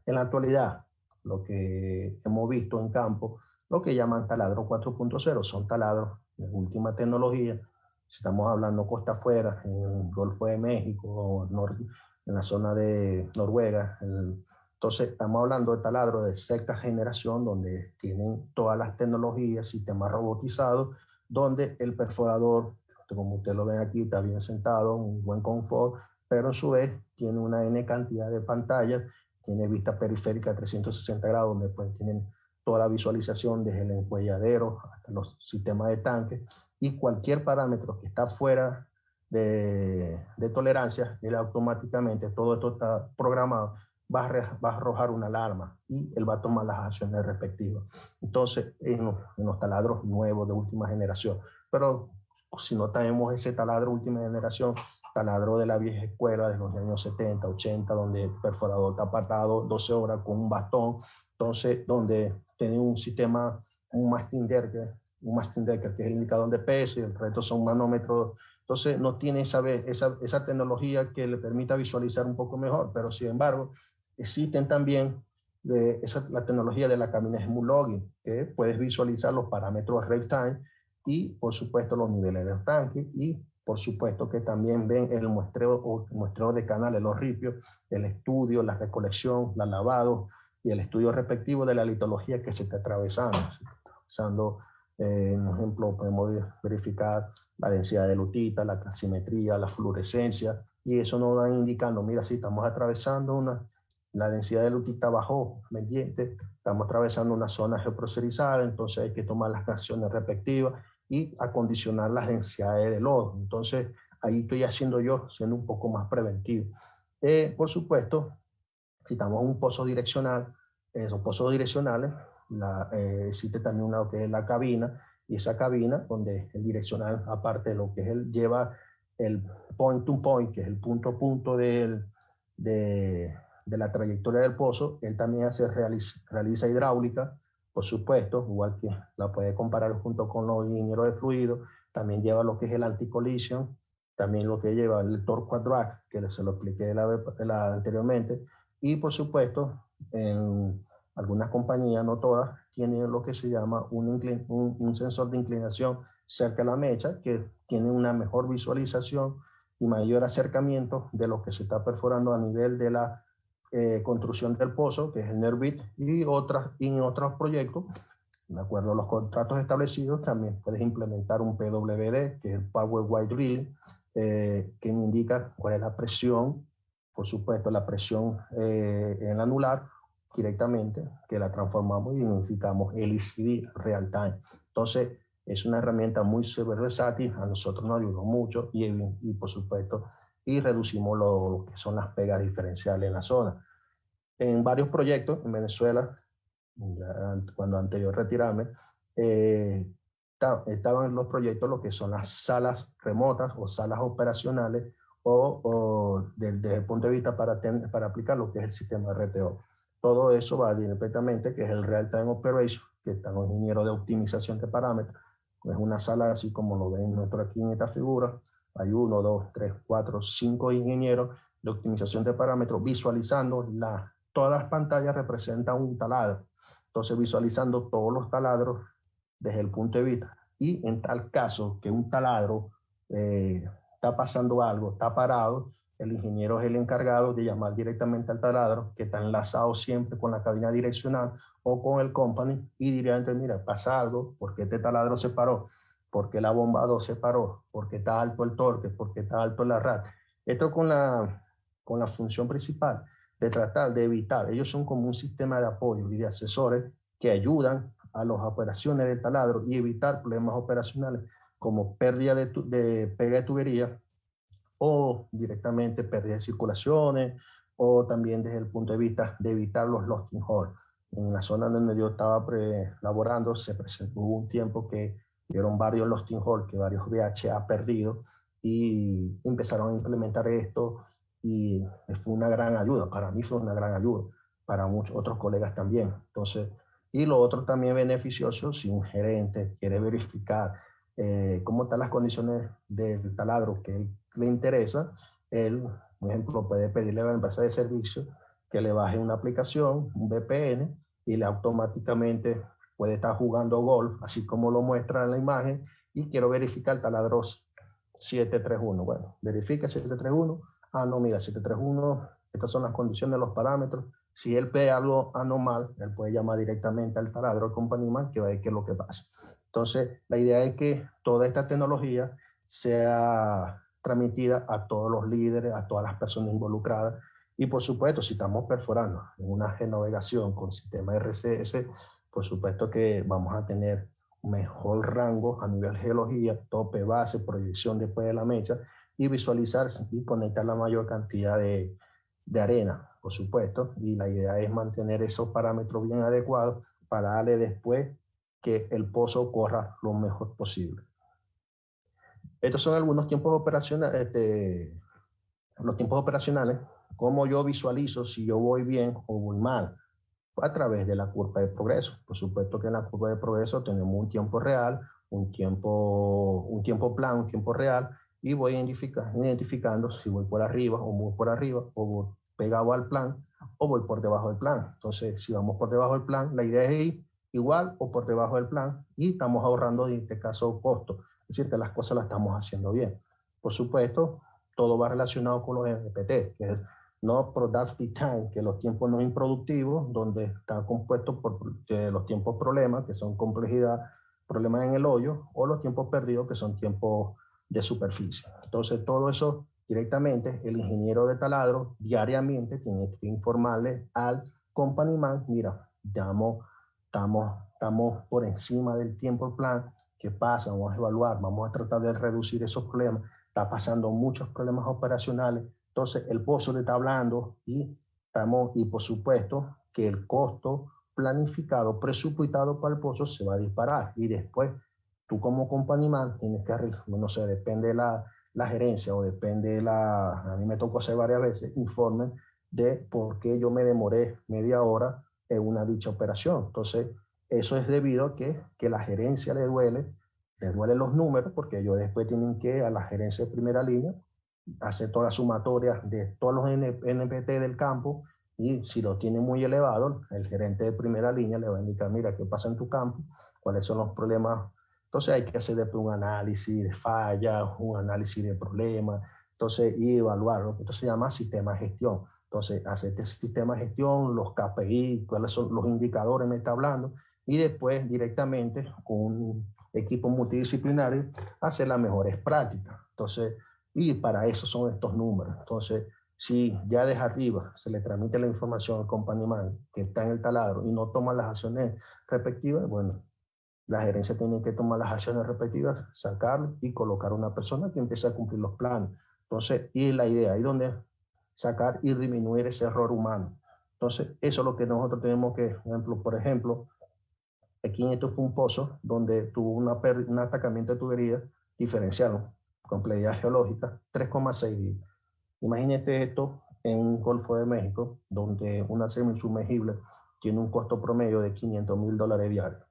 En la actualidad, lo que hemos visto en campo, lo que llaman taladro 4.0, son taladros de última tecnología. Si estamos hablando costa afuera, en el Golfo de México, en la zona de Noruega, entonces estamos hablando de taladro de sexta generación, donde tienen todas las tecnologías, sistemas robotizados, donde el perforador, como ustedes lo ven aquí, está bien sentado, un buen confort, pero a su vez tiene una N cantidad de pantallas, tiene vista periférica 360 grados, donde pues tienen toda la visualización desde el encuelladero hasta los sistemas de tanque, y cualquier parámetro que está fuera de tolerancia, él automáticamente, todo esto está programado, va a arrojar una alarma y él va a tomar las acciones respectivas. Entonces, en los taladros nuevos de última generación, pero si no tenemos ese taladro última generación, taladro de la vieja escuela de los años 70, 80, donde el perforador está apartado 12 horas con un bastón, entonces donde tiene un sistema, un masking decker, que es el indicador de peso, y el resto son manómetros. Entonces no tiene esa tecnología que le permita visualizar un poco mejor, pero sin embargo existen también la tecnología de la cabina Smooth Logging, que puedes visualizar los parámetros real time y por supuesto los niveles del tanque, y por supuesto que también ven el muestreo de canales, los ripios, el estudio, la recolección, la lavado y el estudio respectivo de la litología que se está atravesando. Por ejemplo, podemos verificar la densidad de lutita, la calcimetría, la fluorescencia, y eso nos va indicando, mira, si estamos atravesando la densidad de lutita bajó, pendiente, estamos atravesando una zona geoprocerizada, entonces hay que tomar las acciones respectivas y acondicionar las densidades de lodo. Entonces, ahí estoy siendo un poco más preventivo. Por supuesto, si estamos en un pozo direccional, esos pozos direccionales, existe también una que es la cabina, y esa cabina, donde el direccional, aparte de lo que es lleva el point to point, que es el punto a punto de la trayectoria del pozo, él también realiza hidráulica, por supuesto, igual que la puede comparar junto con los ingenieros de fluido, también lleva lo que es el anti-collision, también lo que lleva el torque quadrat, que se lo expliqué anteriormente, y por supuesto, en algunas compañías, no todas, tienen lo que se llama un sensor de inclinación cerca de la mecha, que tiene una mejor visualización y mayor acercamiento de lo que se está perforando a nivel de la construcción del pozo, que es el NERBIT, y en otros proyectos, de acuerdo a los contratos establecidos, también puedes implementar un PWD, que es el Power Wide Drilling, que me indica cuál es la presión, por supuesto, la presión en el anular directamente, que la transformamos y unificamos el LCD real time. Entonces, es una herramienta muy versátil, a nosotros nos ayudó mucho y por supuesto, y reducimos lo que son las pegas diferenciales en la zona. En varios proyectos en Venezuela, cuando antes de retirarme, estaban los proyectos, lo que son las salas remotas o salas operacionales, o desde el punto de vista para aplicar lo que es el sistema RTO. Todo eso va directamente, que es el Real Time Operation, que están los ingenieros de optimización de parámetros. Es una sala así como lo ven nosotros aquí en esta figura. Hay 1, 2, 3, 4, 5 ingenieros de optimización de parámetros visualizando todas las pantallas representan un taladro. Entonces visualizando todos los taladros desde el punto de vista. Y en tal caso que un taladro está pasando algo, está parado, el ingeniero es el encargado de llamar directamente al taladro, que está enlazado siempre con la cabina direccional o con el company, y directamente, mira, pasa algo, ¿por qué este taladro se paró? ¿Por qué la bomba 2 se paró? ¿Por qué está alto el torque? ¿Por qué está alto la RAT? Esto con la función principal de tratar de evitar, ellos son como un sistema de apoyo y de asesores que ayudan a las operaciones del taladro y evitar problemas operacionales como pérdida de pega de tubería, o directamente pérdida de circulaciones, o también desde el punto de vista de evitar los losting hole. En la zona donde yo estaba laborando hubo un tiempo que vieron varios losting hole, que varios VH ha perdido, y empezaron a implementar esto, y fue una gran ayuda. Para mí fue una gran ayuda, para muchos otros colegas también. Entonces, y lo otro también beneficioso, si un gerente quiere verificar cómo están las condiciones del taladro que él le interesa, él, por ejemplo, puede pedirle a la empresa de servicio que le baje una aplicación, un VPN, y le automáticamente puede estar jugando golf, así como lo muestra en la imagen, y quiero verificar el taladro 731. Bueno, verifica 731. Ah, no, mira, 731, estas son las condiciones, los parámetros. Si él ve algo anormal, él puede llamar directamente al taladro, al companyman, que va a ver qué es lo que pasa. Entonces, la idea es que toda esta tecnología sea transmitida a todos los líderes, a todas las personas involucradas. Y por supuesto, si estamos perforando en una genovegación con sistema RCS, por supuesto que vamos a tener un mejor rango a nivel geología, tope, base, proyección después de la mecha, y visualizar y conectar la mayor cantidad de arena, por supuesto. Y la idea es mantener esos parámetros bien adecuados para darle después que el pozo corra lo mejor posible. Estos son algunos tiempos operacionales, los tiempos operacionales, cómo yo visualizo si yo voy bien o voy mal, a través de la curva de progreso. Por supuesto que en la curva de progreso tenemos un tiempo real, un tiempo plan, un tiempo real, y voy identificando si voy por arriba o voy pegado al plan, o voy por debajo del plan. Entonces, si vamos por debajo del plan, la idea es ir igual o por debajo del plan, y estamos ahorrando en este caso costo. Es decir, que las cosas las estamos haciendo bien. Por supuesto, todo va relacionado con los NPT, que es no productive time, que los tiempos no improductivos, donde están compuestos por los tiempos problemas, que son complejidad, problemas en el hoyo, o los tiempos perdidos, que son tiempos de superficie. Entonces, todo eso directamente, el ingeniero de taladro diariamente tiene que informarle al companyman, mira, estamos por encima del tiempo plan, ¿qué pasa? Vamos a evaluar, vamos a tratar de reducir esos problemas, está pasando muchos problemas operacionales. Entonces, el pozo le está hablando y por supuesto que el costo planificado, presupuestado para el pozo se va a disparar. Y después, tú como companyman tienes que, no sé, depende de la gerencia o depende de a mí me tocó hacer varias veces, informen de por qué yo me demoré media hora en una dicha operación. Entonces, eso es debido a que la gerencia le duelen los números, porque ellos después tienen que a la gerencia de primera línea hacer toda la sumatoria de todos los NPT del campo, y si lo tiene muy elevado, el gerente de primera línea le va a indicar, mira, ¿qué pasa en tu campo? ¿Cuáles son los problemas? Entonces hay que hacer después un análisis de fallas, un análisis de problemas, entonces, y evaluarlo. Esto se llama sistema de gestión. Entonces, hacer este sistema de gestión, los KPI, cuáles son los indicadores, me está hablando, y después directamente con un equipo multidisciplinario hacer las mejores prácticas. Entonces, y para eso son estos números. Entonces, si ya desde arriba se le transmite la información al companyman que está en el taladro y no toma las acciones respectivas, bueno, la gerencia tiene que tomar las acciones respectivas, sacarlo y colocar una persona que empiece a cumplir los planes. Entonces, y la idea, ahí donde sacar y disminuir ese error humano. Entonces, eso es lo que nosotros tenemos que, por ejemplo, aquí en esto fue un pozo donde tuvo un atacamiento de tubería diferencial, complejidad geológica, 3,6. Imagínate esto en un Golfo de México, donde una semisumergible tiene un costo promedio de $500,000 diarios,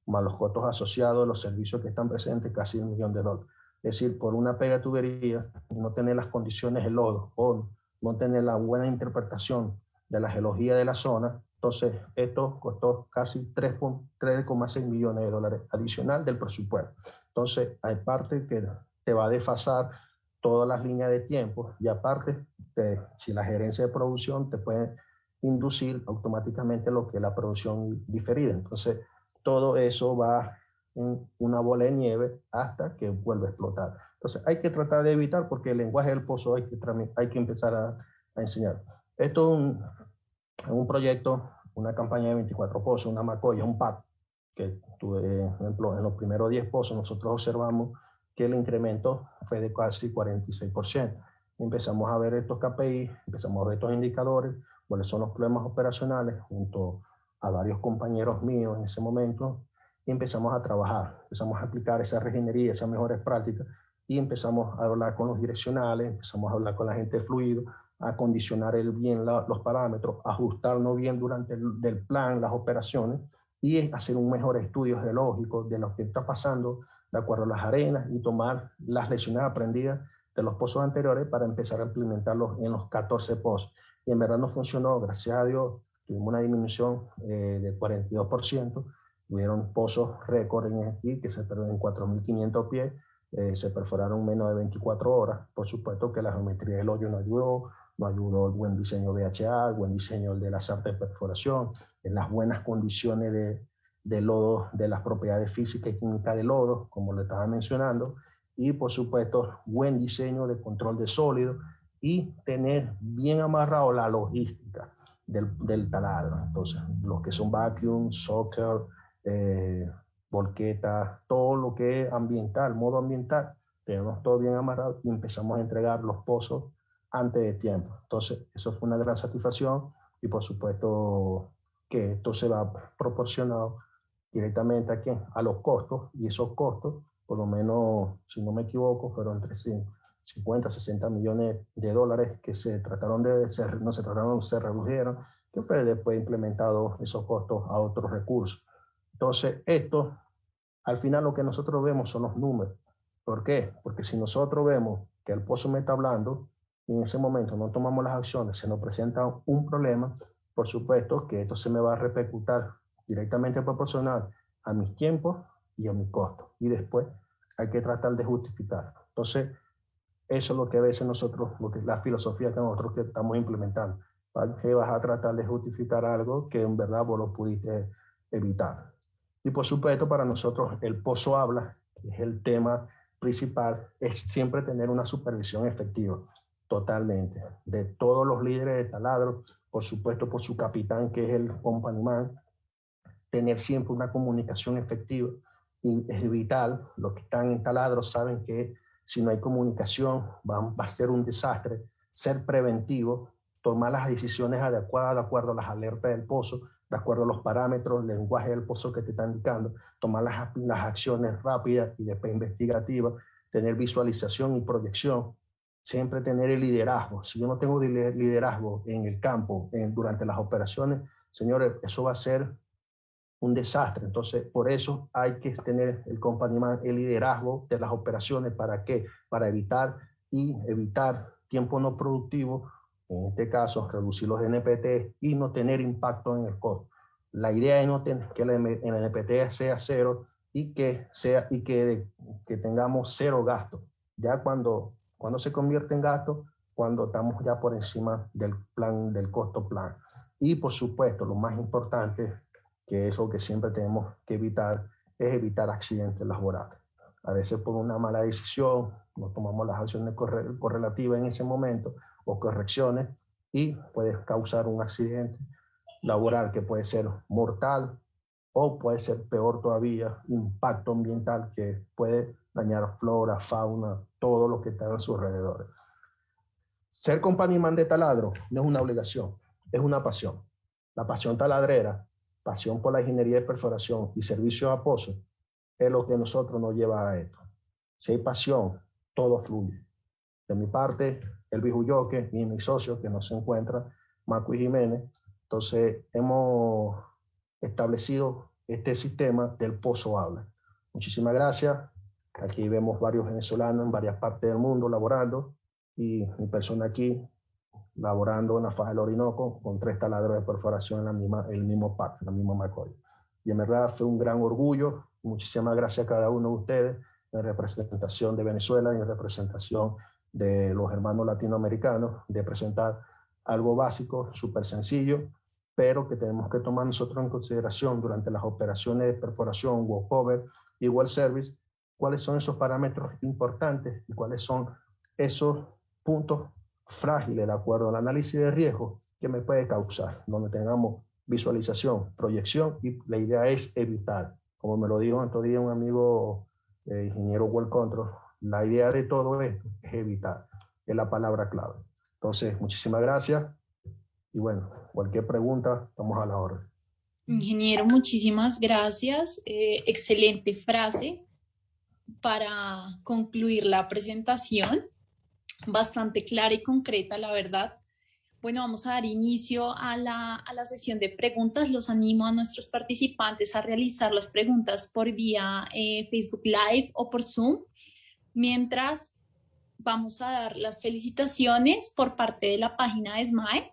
más los costos asociados de los servicios que están presentes, casi $1,000,000. Es decir, por una pega de tubería, no tener las condiciones de lodo o no tener la buena interpretación de la geología de la zona, entonces esto costó casi 3,6 millones de dólares adicional del presupuesto. Entonces, hay parte que te va a desfasar todas las líneas de tiempo, y aparte, si la gerencia de producción te puede inducir automáticamente lo que es la producción diferida. Entonces, todo eso va en una bola de nieve hasta que vuelve a explotar. Entonces, hay que tratar de evitar, porque el lenguaje del pozo hay que empezar a enseñar. Esto es un proyecto, una campaña de 24 pozos, una macolla, un PAC, que tuve, por ejemplo, en los primeros 10 pozos nosotros observamos que el incremento fue de casi 46%. Empezamos a ver estos KPI, empezamos a ver estos indicadores, cuáles son los problemas operacionales, junto a varios compañeros míos en ese momento, y empezamos a trabajar, empezamos a aplicar esa regenería, esas mejores prácticas, y empezamos a hablar con los direccionales, empezamos a hablar con la gente de fluido, a condicionar bien los parámetros, ajustarnos bien durante el plan, las operaciones, y hacer un mejor estudio geológico de lo que está pasando de acuerdo a las arenas, y tomar las lecciones aprendidas de los pozos anteriores para empezar a implementarlos en los 14 pozos. Y en verdad no funcionó, gracias a Dios, tuvimos una disminución del 42%, hubieron pozos récord en aquí que se perdieron en 4.500 pies, se perforaron en menos de 24 horas. Por supuesto que la geometría del hoyo no ayudó el buen diseño VHA, el buen diseño de las artes de perforación, en las buenas condiciones de lodo, de las propiedades físicas y químicas del lodo, como lo estaba mencionando, y por supuesto buen diseño de control de sólido y tener bien amarrado la logística del taladro. Entonces, los que son vacuum, socker, volqueta, todo lo que es ambiental, modo ambiental, tenemos todo bien amarrado y empezamos a entregar los pozos antes de tiempo. Entonces, eso fue una gran satisfacción y por supuesto que esto se va proporcionado directamente aquí a los costos, y esos costos, por lo menos, si no me equivoco, fueron entre 50, 60 millones de dólares que se trataron de, no se trataron, se redujeron, que fue después implementado esos costos a otros recursos. Entonces, esto, al final lo que nosotros vemos son los números. ¿Por qué? Porque si nosotros vemos que el pozo me está hablando y en ese momento no tomamos las acciones, se nos presenta un problema, por supuesto que esto se me va a repercutir directamente proporcional a mis tiempos y a mi costo. Y después hay que tratar de justificar. Entonces, eso es lo que a veces nosotros, lo que es la filosofía que nosotros que estamos implementando. ¿Para qué vas a tratar de justificar algo que en verdad vos lo pudiste evitar? Y por supuesto, para nosotros el pozo habla, que es el tema principal, es siempre tener una supervisión efectiva, totalmente, de todos los líderes de taladro, por supuesto por su capitán, que es el companyman, tener siempre una comunicación efectiva, y es vital. Los que están en taladro saben que si no hay comunicación va a ser un desastre. Ser preventivo, tomar las decisiones adecuadas de acuerdo a las alertas del pozo, de acuerdo a los parámetros, el lenguaje del pozo que te está indicando, tomar las acciones rápidas y después investigativas, tener visualización y proyección, siempre tener el liderazgo. Si yo no tengo liderazgo en el campo, durante las operaciones, señores, eso va a ser un desastre. Entonces, por eso hay que tener el liderazgo de las operaciones. ¿Para qué? Para evitar tiempo no productivo, en este caso, reducir los NPT y no tener impacto en el costo. La idea es no tener que el NPT sea cero y que tengamos cero gasto. Ya cuando se convierte en gasto, cuando estamos ya por encima del plan, del costo plan. Y por supuesto, lo más importante, que es lo que siempre tenemos que evitar, es evitar accidentes laborales. A veces por una mala decisión no tomamos las acciones correlativas en ese momento o correcciones y puede causar un accidente laboral que puede ser mortal o puede ser peor todavía, impacto ambiental que puede dañar flora, fauna, todo lo que está a sus alrededores. Ser companyman de taladro no es una obligación, es una pasión. La pasión taladrera, pasión por la ingeniería de perforación y servicio a pozos, es lo que nosotros nos lleva a esto. Si hay pasión, todo fluye. De mi parte, Elvis Ulloque y mi socio, que no se encuentra, Marco y Jiménez, entonces hemos establecido este sistema del pozo habla. Muchísimas gracias. Aquí vemos varios venezolanos en varias partes del mundo laborando, y mi persona aquí laborando en la faja del Orinoco con 3 taladros de perforación en el mismo parque, en la misma Macoy. Y en verdad fue un gran orgullo. Muchísimas gracias a cada uno de ustedes en representación de Venezuela y en representación de los hermanos latinoamericanos, de presentar algo básico, súper sencillo, pero que tenemos que tomar nosotros en consideración durante las operaciones de perforación, walkover y well service, cuáles son esos parámetros importantes y cuáles son esos puntos frágiles de acuerdo al análisis de riesgo que me puede causar, donde tengamos visualización, proyección, y la idea es evitar. Como me lo dijo otro día un amigo ingeniero Well Control, la idea de todo esto es evitar, es la palabra clave. Entonces, muchísimas gracias y bueno, cualquier pregunta, estamos a la orden. Ingeniero, muchísimas gracias. Excelente frase para concluir la presentación. Bastante clara y concreta, la verdad. Bueno, vamos a dar inicio a la sesión de preguntas. Los animo a nuestros participantes a realizar las preguntas por vía Facebook Live o por Zoom. Mientras vamos a dar las felicitaciones por parte de la página de SMAE.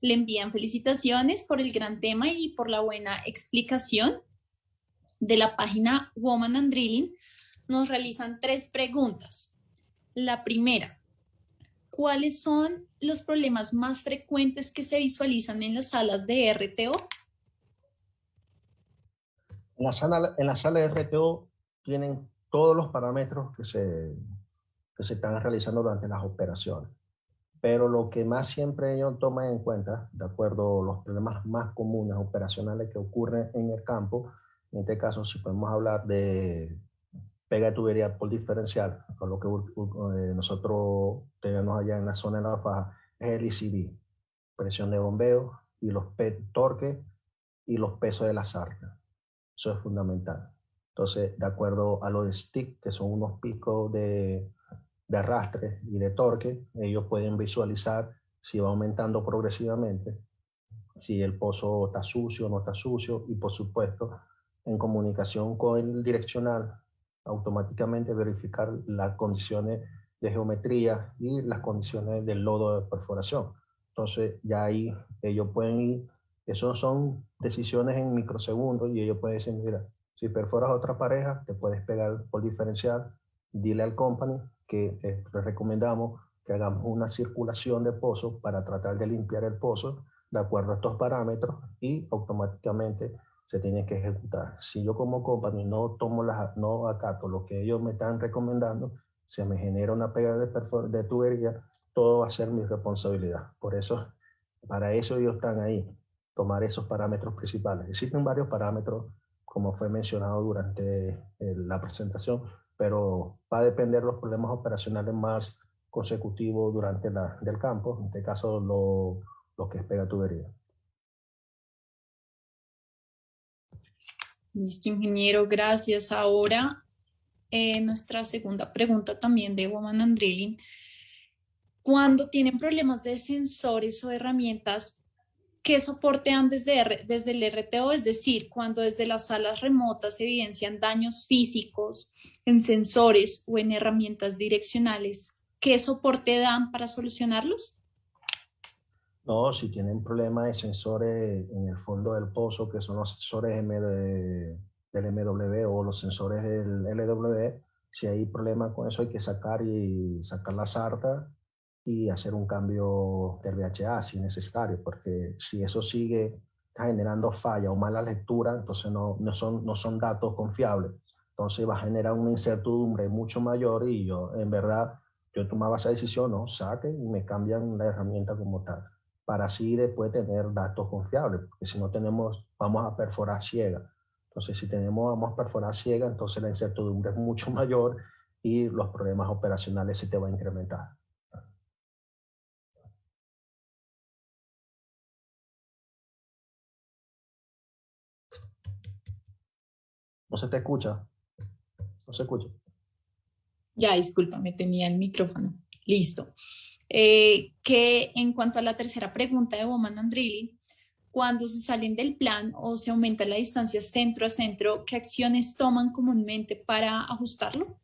Le envían felicitaciones por el gran tema y por la buena explicación. De la página Woman and Drilling nos realizan 3 preguntas. La primera, ¿cuáles son los problemas más frecuentes que se visualizan en las salas de RTO? En la sala de RTO tienen todos los parámetros que se están realizando durante las operaciones. Pero lo que más siempre ellos toman en cuenta, de acuerdo a los problemas más comunes operacionales que ocurren en el campo, en este caso si podemos hablar de pega de tubería por diferencial, con lo que nosotros tenemos allá en la zona de la faja, es el ICD, presión de bombeo y los torques y los pesos de la sarta. Eso es fundamental. Entonces, de acuerdo a los de stick, que son unos picos de arrastre y de torque, ellos pueden visualizar si va aumentando progresivamente, si el pozo está sucio o no está sucio, y por supuesto, en comunicación con el direccional, automáticamente verificar las condiciones de geometría y las condiciones del lodo de perforación. Entonces, ya ahí ellos pueden ir, eso son decisiones en microsegundos, y ellos pueden decir, mira, si perforas otra pareja, te puedes pegar por diferencial, dile al company que les recomendamos que hagamos una circulación de pozo para tratar de limpiar el pozo de acuerdo a estos parámetros, y automáticamente se tiene que ejecutar. Si yo como company no acato lo que ellos me están recomendando, se me genera una pega de tubería, todo va a ser mi responsabilidad. Por eso, para eso ellos están ahí, tomar esos parámetros principales. Existen varios parámetros, como fue mencionado durante la presentación, pero va a depender de los problemas operacionales más consecutivos durante del campo, en este caso lo que es pega tubería. Listo, ingeniero, gracias. Ahora, nuestra segunda pregunta también de Woman and Drilling. Cuando tienen problemas de sensores o herramientas, ¿qué soporte dan desde el RTO? Es decir, cuando desde las salas remotas se evidencian daños físicos en sensores o en herramientas direccionales, ¿qué soporte dan para solucionarlos? No, si tienen problemas de sensores en el fondo del pozo, que son los sensores del MW o los sensores del LW, si hay problema con eso hay que sacar la sarta y hacer un cambio del VHA si es necesario, porque si eso sigue generando falla o mala lectura, entonces no son datos confiables. Entonces va a generar una incertidumbre mucho mayor, y en verdad, yo tomaba esa decisión, no, saquen y me cambian la herramienta como tal, para así después tener datos confiables, porque si no vamos a perforar ciega. Entonces, si vamos a perforar ciega, entonces la incertidumbre es mucho mayor y los problemas operacionales se te van a incrementar. ¿No se te escucha? ¿No se escucha? Ya, discúlpame, tenía el micrófono. Listo. Que en cuanto a la tercera pregunta de Woman and Drilling, cuando se salen del plan o se aumenta la distancia centro a centro, ¿qué acciones toman comúnmente para ajustarlo?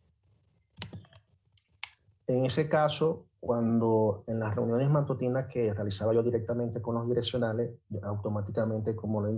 En ese caso, cuando en las reuniones matutinas que realizaba yo directamente con los direccionales, automáticamente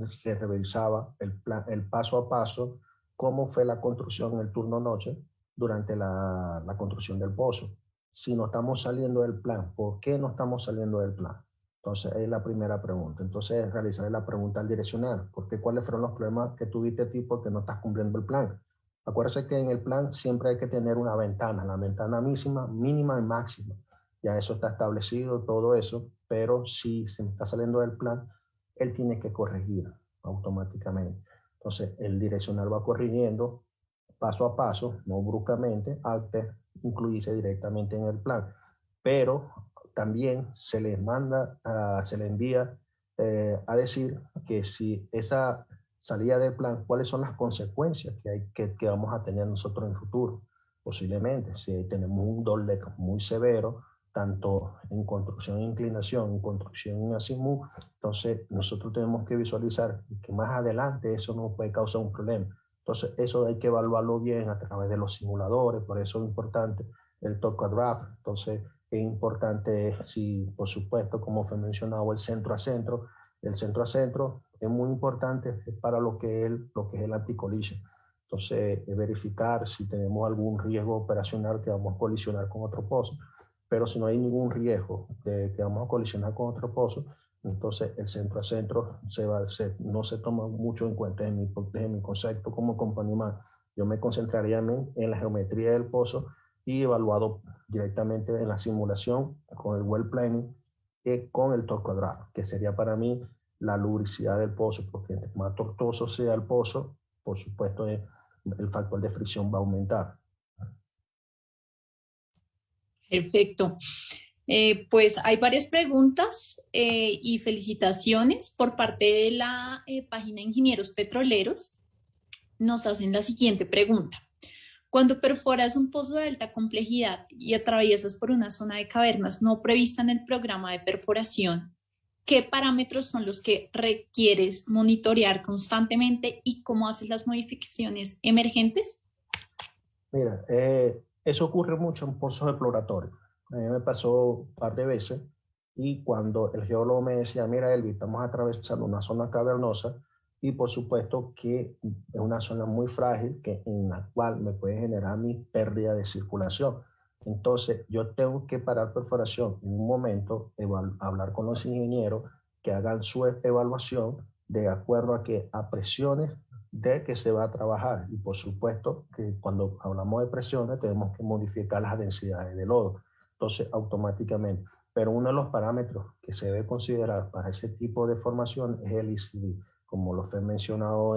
se revisaba el paso a paso, cómo fue la construcción en el turno noche durante la construcción del pozo. Si no estamos saliendo del plan, ¿por qué no estamos saliendo del plan? Entonces, es la primera pregunta. Entonces, realizaré la pregunta al direccional. ¿Por qué? ¿Cuáles fueron los problemas que tuviste tú porque no estás cumpliendo el plan? Acuérdese que en el plan siempre hay que tener una ventana, la ventana mínima y máxima. Ya eso está establecido, todo eso, pero si se me está saliendo del plan, él tiene que corregir automáticamente. Entonces, el direccional va corrigiendo paso a paso, no bruscamente, hasta incluirse directamente en el plan. Pero también se le envía a decir que si esa salida del plan, cuáles son las consecuencias que vamos a tener nosotros en el futuro. Posiblemente, si tenemos un downleg muy severo, tanto en construcción e inclinación, en construcción en azimut, entonces nosotros tenemos que visualizar que más adelante eso nos puede causar un problema. Entonces eso hay que evaluarlo bien a través de los simuladores, por eso es importante el Tokadraft. Entonces es importante, si por supuesto, como fue mencionado, el centro a centro. El centro a centro es muy importante para lo que es el anti-collision. Entonces, verificar si tenemos algún riesgo operacional que vamos a colisionar con otro pozo. Pero si no hay ningún riesgo de que vamos a colisionar con otro pozo, entonces el centro a centro no se toma mucho en cuenta desde mi concepto como compañía. Yo me concentraría en la geometría del pozo y evaluado directamente en la simulación con el well planning y con el torque cuadrado, que sería para mí la lubricidad del pozo, porque entre más tortuoso sea el pozo, por supuesto, el factor de fricción va a aumentar. Perfecto. Pues hay varias preguntas y felicitaciones por parte de la página Ingenieros Petroleros. Nos hacen la siguiente pregunta. Cuando perforas un pozo de alta complejidad y atraviesas por una zona de cavernas no prevista en el programa de perforación, ¿qué parámetros son los que requieres monitorear constantemente y cómo haces las modificaciones emergentes? Mira, eso ocurre mucho en pozos exploratorios. A mí me pasó un par de veces y cuando el geólogo me decía, mira Elvis, estamos atravesando una zona cavernosa y por supuesto que es una zona muy frágil en la cual me puede generar mi pérdida de circulación. Entonces yo tengo que parar perforación en un momento, hablar con los ingenieros que hagan su evaluación de acuerdo a presiones de que se va a trabajar. Y por supuesto que cuando hablamos de presiones tenemos que modificar las densidades de lodo. Entonces, automáticamente. Pero uno de los parámetros que se debe considerar para ese tipo de formación es el ICD. Como lo fue mencionado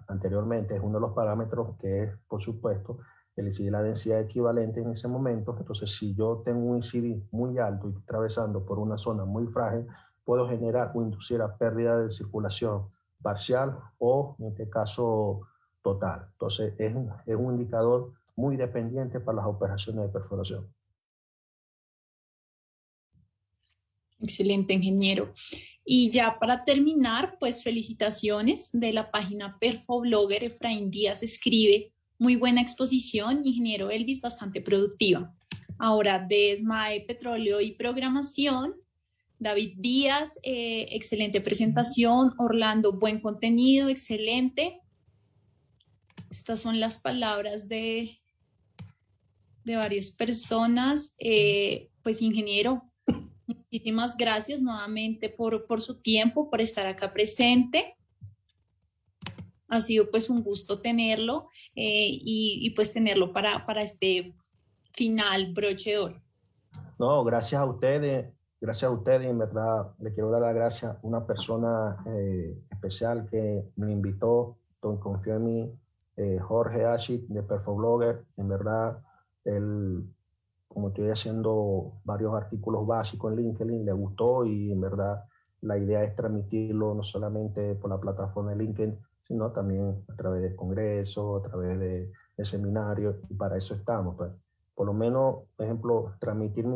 anteriormente, es uno de los parámetros que es, por supuesto, el ICD, la densidad equivalente en ese momento. Entonces, si yo tengo un ICD muy alto y atravesando por una zona muy frágil, puedo generar o inducir a pérdida de circulación parcial o, en este caso, total. Entonces, es un indicador muy dependiente para las operaciones de perforación. Excelente, ingeniero. Y ya para terminar, pues felicitaciones de la página Perfoblogger. Efraín Díaz escribe, muy buena exposición, ingeniero Elvis, bastante productiva. Ahora, de SMAE, Petróleo y Programación, David Díaz, excelente presentación. Orlando, buen contenido, excelente. Estas son las palabras de varias personas. Pues ingeniero, muchísimas gracias nuevamente por su tiempo, por estar acá presente. Ha sido pues un gusto tenerlo y pues tenerlo para este final broche de oro. No, gracias a ustedes, en verdad le quiero dar las gracias a una persona especial que me invitó, confió en mí, Jorge Ashit de Perfoblogger. En verdad, él, como estoy haciendo varios artículos básicos en LinkedIn, le gustó y en verdad la idea es transmitirlo no solamente por la plataforma de LinkedIn, sino también a través de congresos, a través de seminarios, y para eso estamos, pues. Por lo menos, por ejemplo, transmitir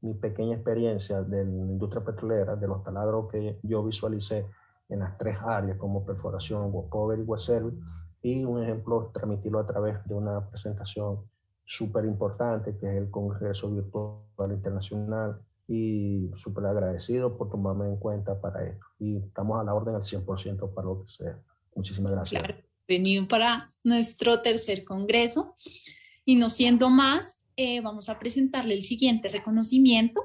mi pequeña experiencia de la industria petrolera, de los taladros que yo visualicé en las tres áreas como perforación, walkover y well service, y un ejemplo, transmitirlo a través de una presentación súper importante que es el Congreso Virtual Internacional, y súper agradecido por tomarme en cuenta para esto. Y estamos a la orden al 100% para lo que sea. Muchísimas gracias. Claro, venido para nuestro tercer congreso. Y no siendo más, vamos a presentarle el siguiente reconocimiento.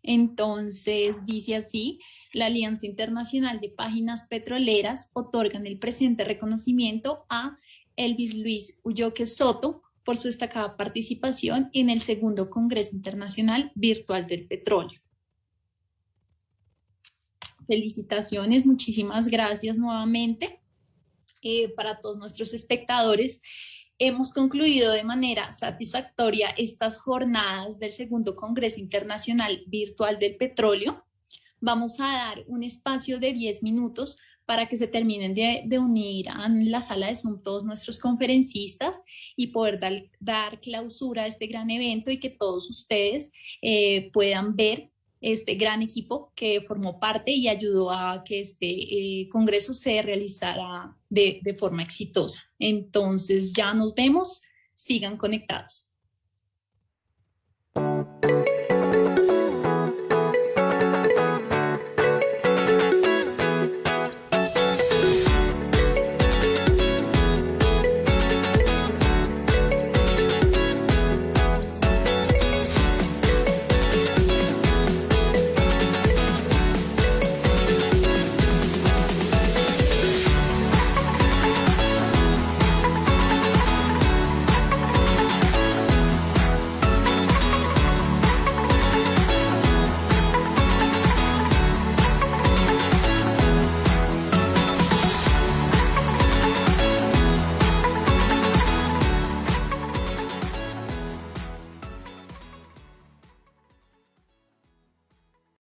Entonces, dice así, la Alianza Internacional de Páginas Petroleras otorgan el presente reconocimiento a Elvis Luis Ulloque Soto por su destacada participación en el segundo Congreso Internacional Virtual del Petróleo. Felicitaciones, muchísimas gracias nuevamente. Para todos nuestros espectadores, hemos concluido de manera satisfactoria estas jornadas del segundo Congreso Internacional Virtual del Petróleo. Vamos a dar un espacio de 10 minutos para que se terminen de unir a la sala de Zoom todos nuestros conferencistas y poder dar clausura a este gran evento y que todos ustedes puedan ver este gran equipo que formó parte y ayudó a que este congreso se realizara de forma exitosa. Entonces ya nos vemos, sigan conectados.